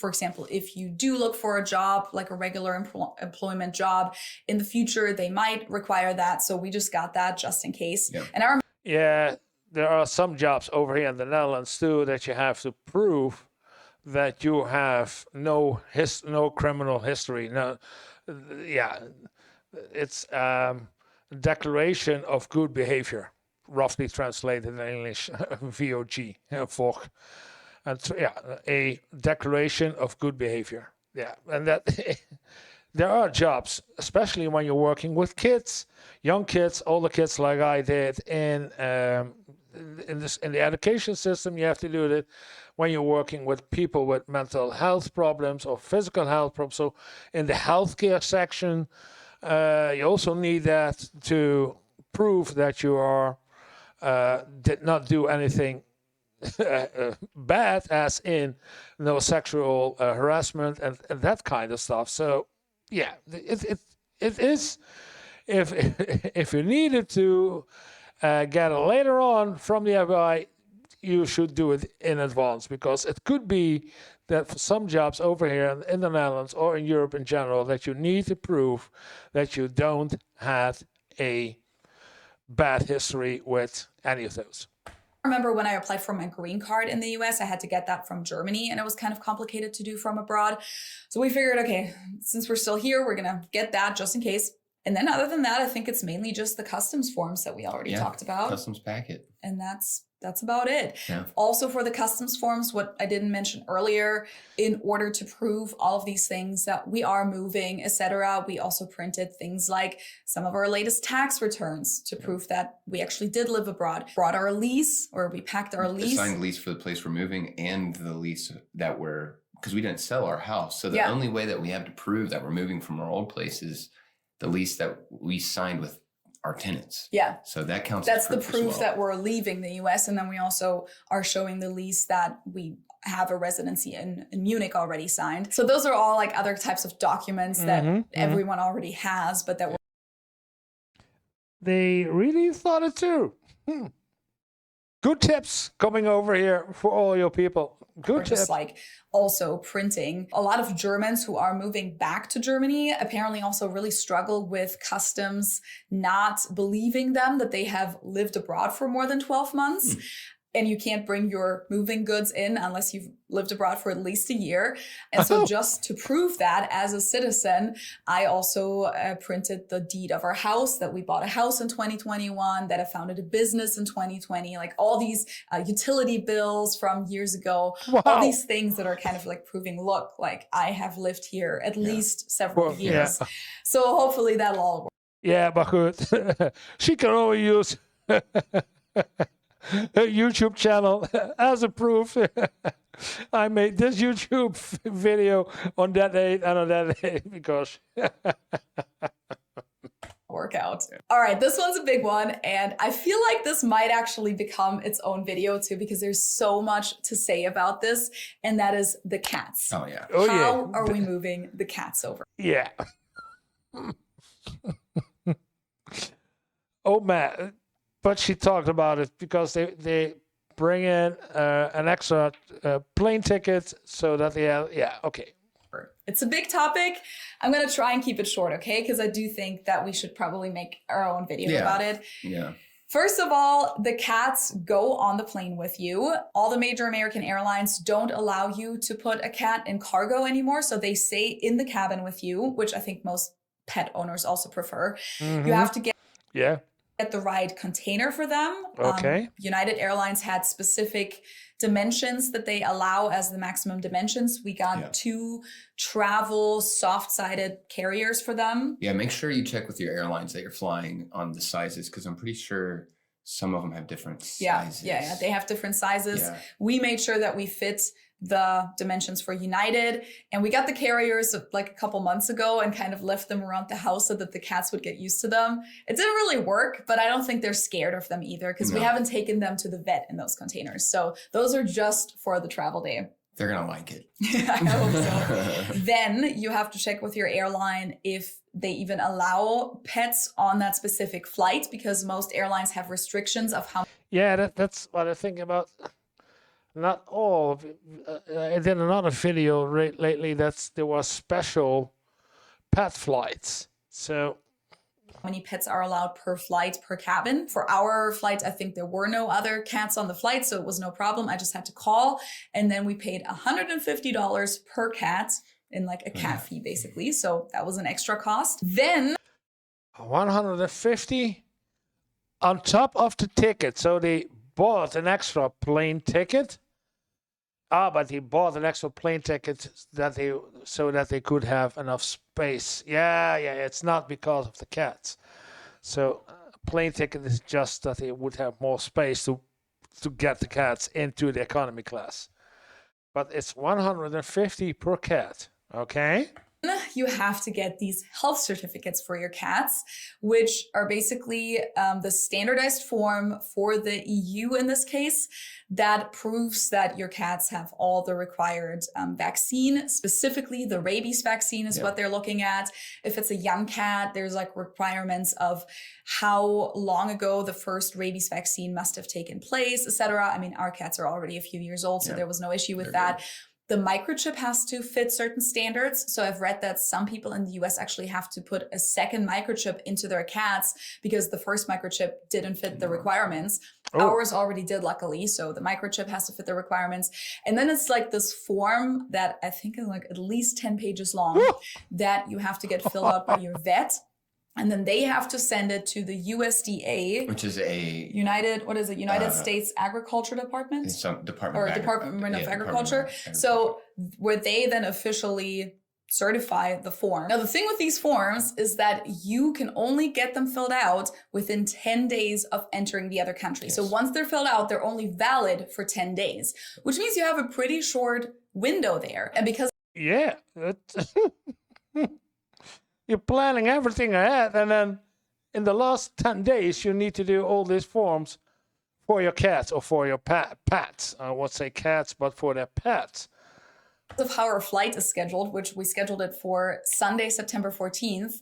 for example, if you do look for a job, like a regular employment job in the future, they might require that. So we just got that just in case. And I remember there are some jobs over here in the Netherlands too that you have to prove that you have no criminal history. No, it's declaration of good behavior, roughly translated in English, VOG, VOG. And a declaration of good behavior. Yeah, and that there are jobs, especially when you're working with kids, young kids, older kids, like I did in the education system. You have to do it when you're working with people with mental health problems or physical health problems. So in the healthcare section, you also need that to prove that you are did not do anything bad, as in no sexual harassment and that kind of stuff. So it is, if you needed to get it later on from the FBI, you should do it in advance, because it could be that for some jobs over here in the Netherlands or in Europe in general, that you need to prove that you don't have a bad history with any of those. I remember when I applied for my green card in the US, I had to get that from Germany, and it was kind of complicated to do from abroad. So we figured, okay, since we're still here, we're going to get that just in case. And then other than that, I think it's mainly just the customs forms that we already talked about. Customs packet. And that's about it. Yeah. Also for the customs forms, what I didn't mention earlier, in order to prove all of these things that we are moving, etc., we also printed things like some of our latest tax returns to prove that we actually did live abroad, brought our lease, or we packed our lease. The signed lease for the place we're moving, and the lease that because we didn't sell our house. So the only way that we have to prove that we're moving from our old place is the lease that we signed with our tenants. Yeah. So that counts. That's the proof that we're leaving the US. And then we also are showing the lease that we have a residency in Munich already signed. So those are all like other types of documents that everyone already has, but that they really thought it through. Good tips coming over here for all your people. Good tips. Just like also printing. A lot of Germans who are moving back to Germany apparently also really struggle with customs not believing them that they have lived abroad for more than 12 months. And you can't bring your moving goods in unless you've lived abroad for at least a year. And so just to prove that as a citizen, I also printed the deed of our house, that we bought a house in 2021, that I founded a business in 2020, like all these utility bills from years ago, all these things that are kind of like proving, look, like I have lived here at least several years. So hopefully that'll all work. Yeah, but good. She can only use a YouTube channel as a proof. I made this YouTube video on that date and on that date because workout. All right, this one's a big one, and I feel like this might actually become its own video too, because there's so much to say about this, and that is the cats. Oh yeah. How are we moving the cats over? Yeah. Oh man. But she talked about it because they bring in an extra plane ticket so that they have, okay. It's a big topic. I'm going to try and keep it short, okay? Because I do think that we should probably make our own video about it. Yeah. First of all, the cats go on the plane with you. All the major American airlines don't allow you to put a cat in cargo anymore. So they stay in the cabin with you, which I think most pet owners also prefer. You have to get the right container for them. Okay. United Airlines had specific dimensions that they allow as the maximum dimensions. We got 2 travel soft-sided carriers for them. Yeah, make sure you check with your airlines that you're flying on the sizes, because I'm pretty sure some of them have different sizes. Yeah, they have different sizes. We made sure that we fit the dimensions for United, and we got the carriers like a couple months ago and kind of left them around the house so that the cats would get used to them. It didn't really work, but I don't think they're scared of them either because we haven't taken them to the vet in those containers. So those are just for the travel day. They're going to like it. I hope so. Then you have to check with your airline if they even allow pets on that specific flight, because most airlines have restrictions of how. Yeah, that's what I think about. Not all. I did another video lately that there was special pet flights. So how many pets are allowed per flight, per cabin. For our flight, I think there were no other cats on the flight, so it was no problem. I just had to call, and then we paid $150 per cat in like a cat fee, basically. So that was an extra cost. Then 150 on top of the ticket. So they bought an extra plane ticket. But he bought an extra plane ticket so that they could have enough space. Yeah, it's not because of the cats. So plane ticket is just that they would have more space to get the cats into the economy class. But it's 150 per cat, okay? You have to get these health certificates for your cats, which are basically the standardized form for the EU in this case that proves that your cats have all the required vaccine. Specifically, the rabies vaccine is what they're looking at. If it's a young cat, there's like requirements of how long ago the first rabies vaccine must have taken place, etc. I mean, our cats are already a few years old, so there was no issue with that. Good. The microchip has to fit certain standards. So I've read that some people in the US actually have to put a second microchip into their cats because the first microchip didn't fit the requirements. Ours already did, luckily. So the microchip has to fit the requirements. And then it's like this form that I think is like at least 10 pages long that you have to get filled out by your vet. And then they have to send it to the USDA, which is a United States Agriculture Department, Department of Agriculture. So where they then officially certify the form. Now, the thing with these forms is that you can only get them filled out within 10 days of entering the other country. So once they're filled out, they're only valid for 10 days, which means you have a pretty short window there. And because you're planning everything ahead, and then in the last 10 days, you need to do all these forms for your cats or for your pets. I won't say cats, but for their pets. Of how our flight is scheduled, which we scheduled it for Sunday, September 14th,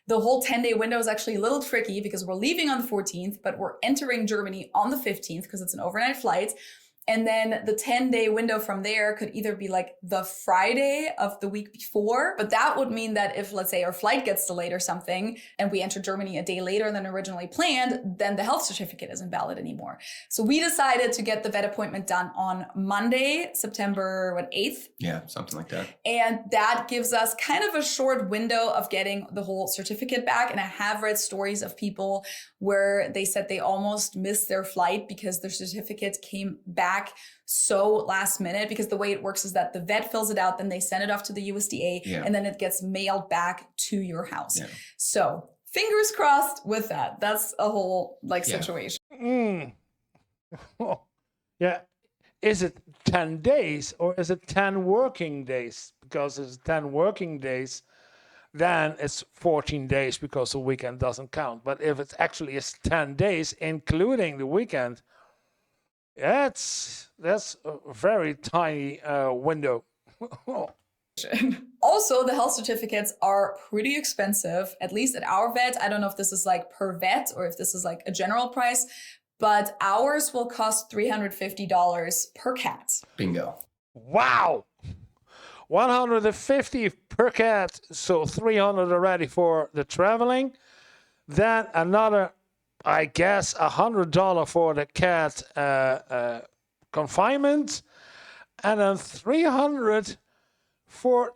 the whole 10-day window is actually a little tricky because we're leaving on the 14th, but we're entering Germany on the 15th because it's an overnight flight. And then the 10-day window from there could either be like the Friday of the week before, but that would mean that if, let's say, our flight gets delayed or something and we enter Germany a day later than originally planned, then the health certificate isn't valid anymore. So we decided to get the vet appointment done on Monday, September 8th. Yeah, something like that. And that gives us kind of a short window of getting the whole certificate back. And I have read stories of people where they said they almost missed their flight because their certificate came back so last minute, because the way it works is that the vet fills it out, then they send it off to the USDA, and then it gets mailed back to your house. So fingers crossed with that. That's a whole situation. Is it 10 days or is it 10 working days? Because it's 10 working days, then it's 14 days because the weekend doesn't count. But if it actually is 10 days, including the weekend, that's a very tiny window. Also, the health certificates are pretty expensive, at least at our vet. I don't know if this is like per vet or if this is like a general price, but ours will cost $350 per cat. Bingo. Wow. 150 per cat, so 300 already for the traveling. Then another, I guess, $100 for the cat confinement, and then 300 for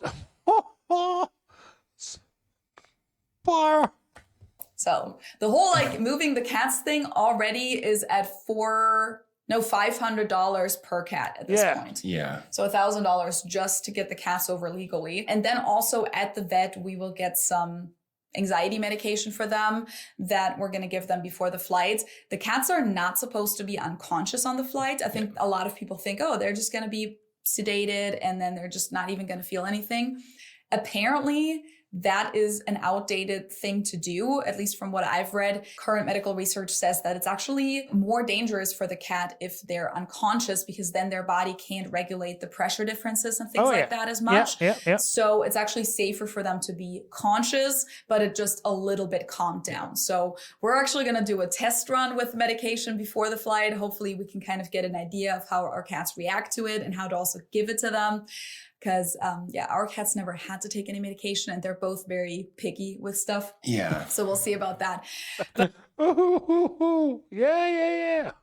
So the whole moving the cats thing already is at $500 per cat at this point. Yeah. So $1,000 just to get the cats over legally. And then also at the vet, we will get some anxiety medication for them that we're going to give them before the flight. The cats are not supposed to be unconscious on the flight. I think a lot of people think, oh, they're just going to be sedated and then they're just not even going to feel anything. Apparently, that is an outdated thing to do, at least from what I've read. Current medical research says that it's actually more dangerous for the cat if they're unconscious, because then their body can't regulate the pressure differences and things like that as much. So it's actually safer for them to be conscious, but it just a little bit calmed down. So we're actually going to do a test run with medication before the flight. Hopefully we can kind of get an idea of how our cats react to it and how to also give it to them. Because, our cats never had to take any medication and they're both very picky with stuff. Yeah. So we'll see about that. Yeah.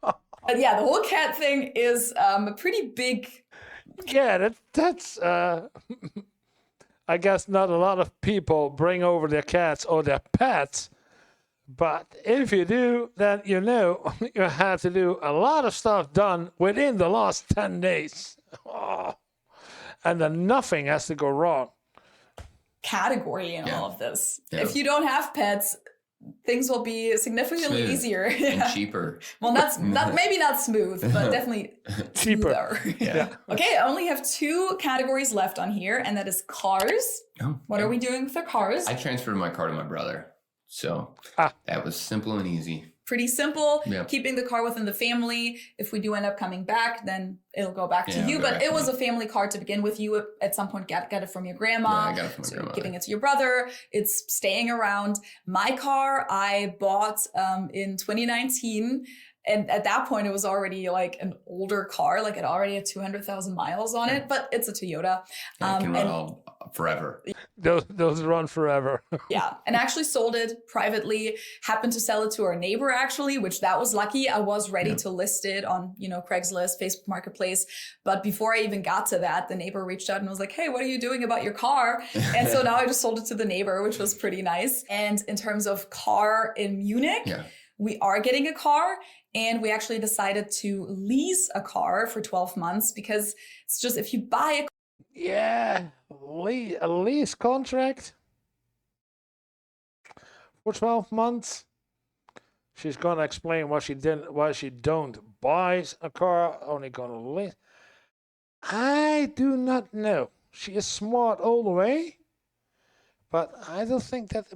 But yeah, the whole cat thing is a pretty big... Yeah, that's I guess not a lot of people bring over their cats or their pets. But if you do, then you know you have to do a lot of stuff done within the last 10 days. Oh. And then nothing has to go wrong. Category in all of this. Yeah. If you don't have pets, things will be significantly easier and cheaper. Well, that's maybe not smooth, but definitely cheaper. Yeah. Okay, I only have 2 categories left on here, and that is cars. What are we doing with our cars? I transferred my car to my brother, so that was simple and easy. Pretty simple, keeping the car within the family. If we do end up coming back, then it'll go back to you. But it was a family car to begin with. You at some point got it from your grandma. Yeah, I got it from my grandma. Giving it to your brother. It's staying around. My car I bought in 2019. And at that point, it was already like an older car. Like it already had 200,000 miles on it, but it's a Toyota. Yeah, it can run all forever. Those run forever. Yeah, and actually sold it privately. Happened to sell it to our neighbor actually, which that was lucky. I was ready to list it on, Craigslist, Facebook Marketplace. But before I even got to that, the neighbor reached out and was like, hey, what are you doing about your car? And so now I just sold it to the neighbor, which was pretty nice. And in terms of car in Munich, we are getting a car. And we actually decided to lease a car for 12 months because it's just, if you buy a lease contract for 12 months. She's going to explain why she don't buy a car, only going to lease. I do not know. She is smart all the way. But I don't think that,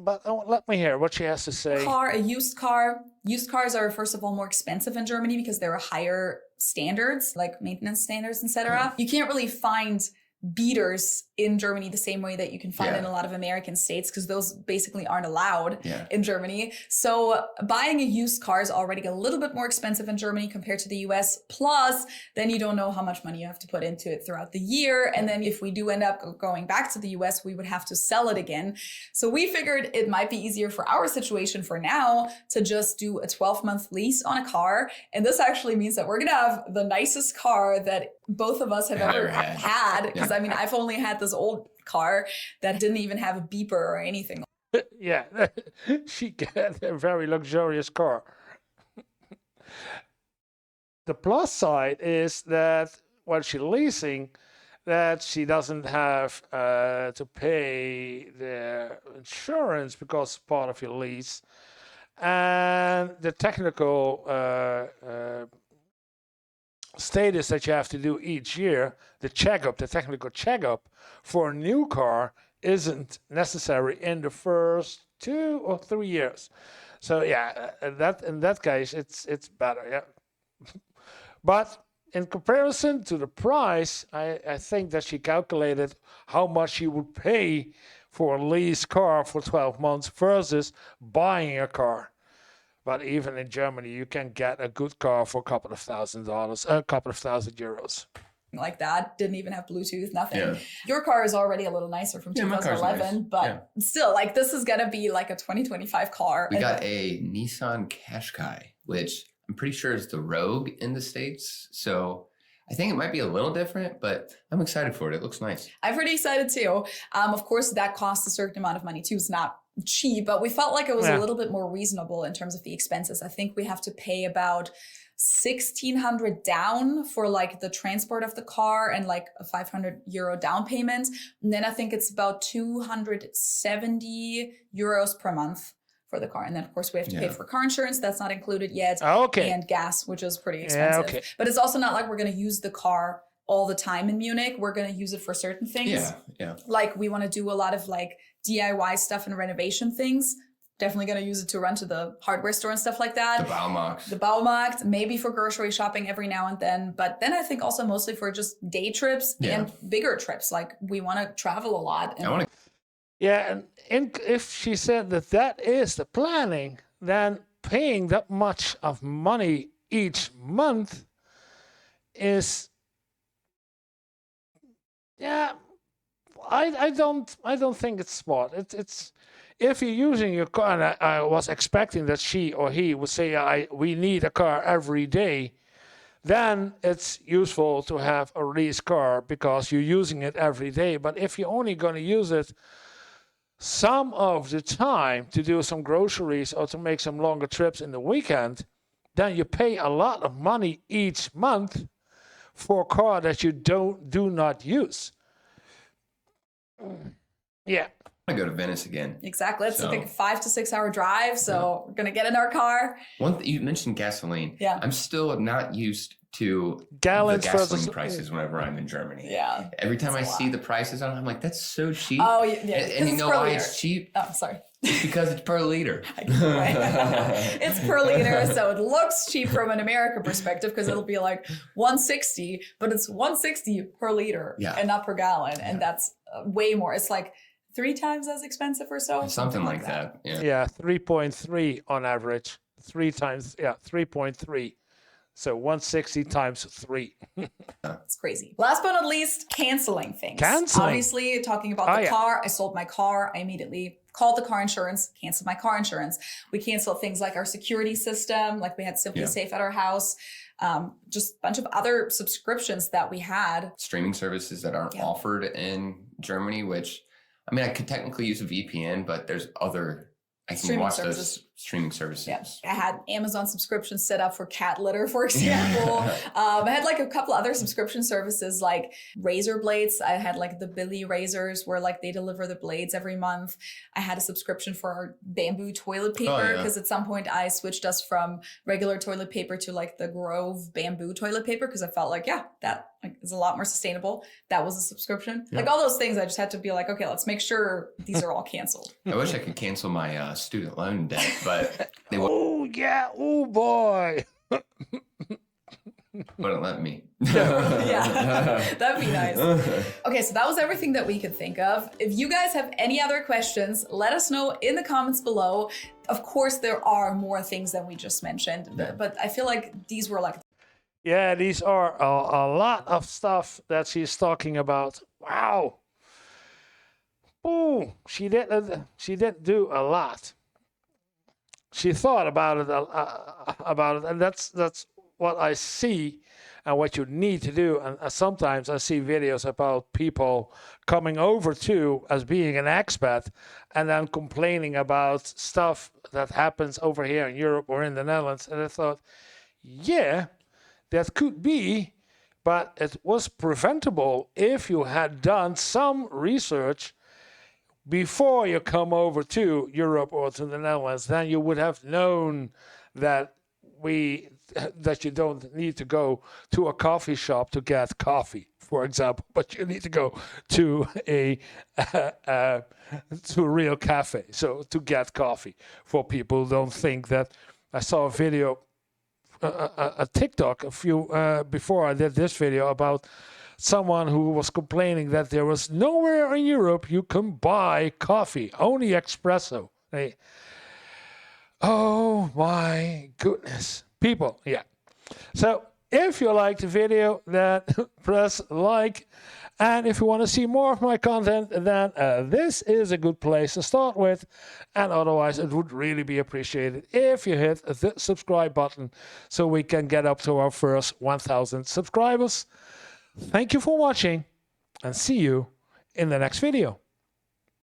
let me hear what she has to say. A used car. Used cars are, first of all, more expensive in Germany because there are higher standards, like maintenance standards, etc. You can't really find beaters in Germany the same way that you can find in a lot of American states, because those basically aren't allowed in Germany. So buying a used car is already a little bit more expensive in Germany compared to the US. Plus, then you don't know how much money you have to put into it throughout the year. And then if we do end up going back to the US, we would have to sell it again. So we figured it might be easier for our situation for now to just do a 12-month lease on a car. And this actually means that we're going to have the nicest car that both of us have ever had. Because I mean, I've only had this old car that didn't even have a beeper or anything. Yeah, she got a very luxurious car. The plus side is that while she's leasing, that she doesn't have to pay the insurance because it's part of your lease. And the technical status that you have to do each year, the technical checkup for a new car isn't necessary in the first 2 or 3 years. So in that case, it's better. But in comparison to the price, I think that she calculated how much she would pay for a lease car for 12 months versus buying a car. But even in Germany, you can get a good car for a couple of thousand euros. Like that, didn't even have Bluetooth, nothing. Yeah. Your car is already a little nicer from 2011, nice. But still, like this is gonna be like a 2025 car. We got a Nissan Qashqai, which I'm pretty sure is the Rogue in the States. So I think it might be a little different, but I'm excited for it. It looks nice. I'm pretty excited too. Of course, that costs a certain amount of money too. It's not cheap, but we felt like it was a little bit more reasonable in terms of the expenses. I think we have to pay about 1,600 down for like the transport of the car and like a 500 euro down payment. And then I think it's about 270 euros per month for the car. And then of course we have to pay for car insurance. That's not included yet. And gas, which is pretty expensive. But it's also not like we're going to use the car all the time in Munich. We're going to use it for certain things. Yeah. Like we want to do a lot of like DIY stuff and renovation things. Definitely going to use it to run to the hardware store and stuff like that. The Baumarkt, maybe for grocery shopping every now and then. But then I think also mostly for just day trips and bigger trips. Like we want to travel a lot. And and if she said that is the planning, then paying that much of money each month is, I don't think it's smart. It's if you're using your car, and I was expecting that she or he would say, we need a car every day, then it's useful to have a lease car because you're using it every day. But if you're only going to use it some of the time to do some groceries or to make some longer trips in the weekend, then you pay a lot of money each month for a car that you do not use. Yeah. I go to Venice again. Exactly. It's like a 5 to 6 hour drive. So we're going to get in our car. You mentioned gasoline. Yeah. I'm still not used to the gasoline prices whenever I'm in Germany. Yeah. Every time I see the prices on it, I'm like, that's so cheap. Oh, yeah. And you know why it's cheap? Oh, sorry. It's because it's per liter. It's per liter, so it looks cheap from an American perspective because it'll be like 160, but it's 160 per liter and not per gallon. And that's way more. It's like 3 times as expensive or so. Something like that. Yeah, 3.3 on average. 3.3. So 160 times 3. It's crazy. Last but not least, canceling things. Obviously, talking about the car. I sold my car. I immediately called the car insurance, canceled my car insurance. We canceled things like our security system, like we had Simply Safe at our house. Just a bunch of other subscriptions that we had. Streaming services that aren't offered in Germany, which, I mean, I could technically use a VPN, but there's other, I can watch those streaming services. Yeah. I had Amazon subscriptions set up for cat litter, for example. I had like a couple other subscription services like razor blades. I had like the Billy razors where like they deliver the blades every month. I had a subscription for our bamboo toilet paper because at some point I switched us from regular toilet paper to like the Grove bamboo toilet paper because I felt like, that is a lot more sustainable. That was a subscription. Like all those things, I just had to be like, okay, let's make sure these are all canceled. I wish I could cancel my student loan debt, but they oh boy. wouldn't let me. That'd be nice. Okay, so that was everything that we could think of. If you guys have any other questions, let us know in the comments below. Of course, there are more things than we just mentioned, but I feel like these were like... Yeah, these are a lot of stuff that she's talking about. Wow. Oh, she didn't do a lot. She thought about it, and that's what I see and what you need to do. And sometimes I see videos about people coming over to as being an expat and then complaining about stuff that happens over here in Europe or in the Netherlands. And I thought, that could be, but it was preventable if you had done some research before you come over to Europe or to the Netherlands. Then you would have known that you don't need to go to a coffee shop to get coffee, for example, but you need to go to a real cafe to get coffee. For people who don't think that. I saw a video, a TikTok before I did this video about someone who was complaining that there was nowhere in Europe you can buy coffee, only espresso. Oh my goodness. People, So if you liked the video, then press like. And if you want to see more of my content, then this is a good place to start with. And otherwise, it would really be appreciated if you hit the subscribe button so we can get up to our first 1,000 subscribers. Thank you for watching and see you in the next video.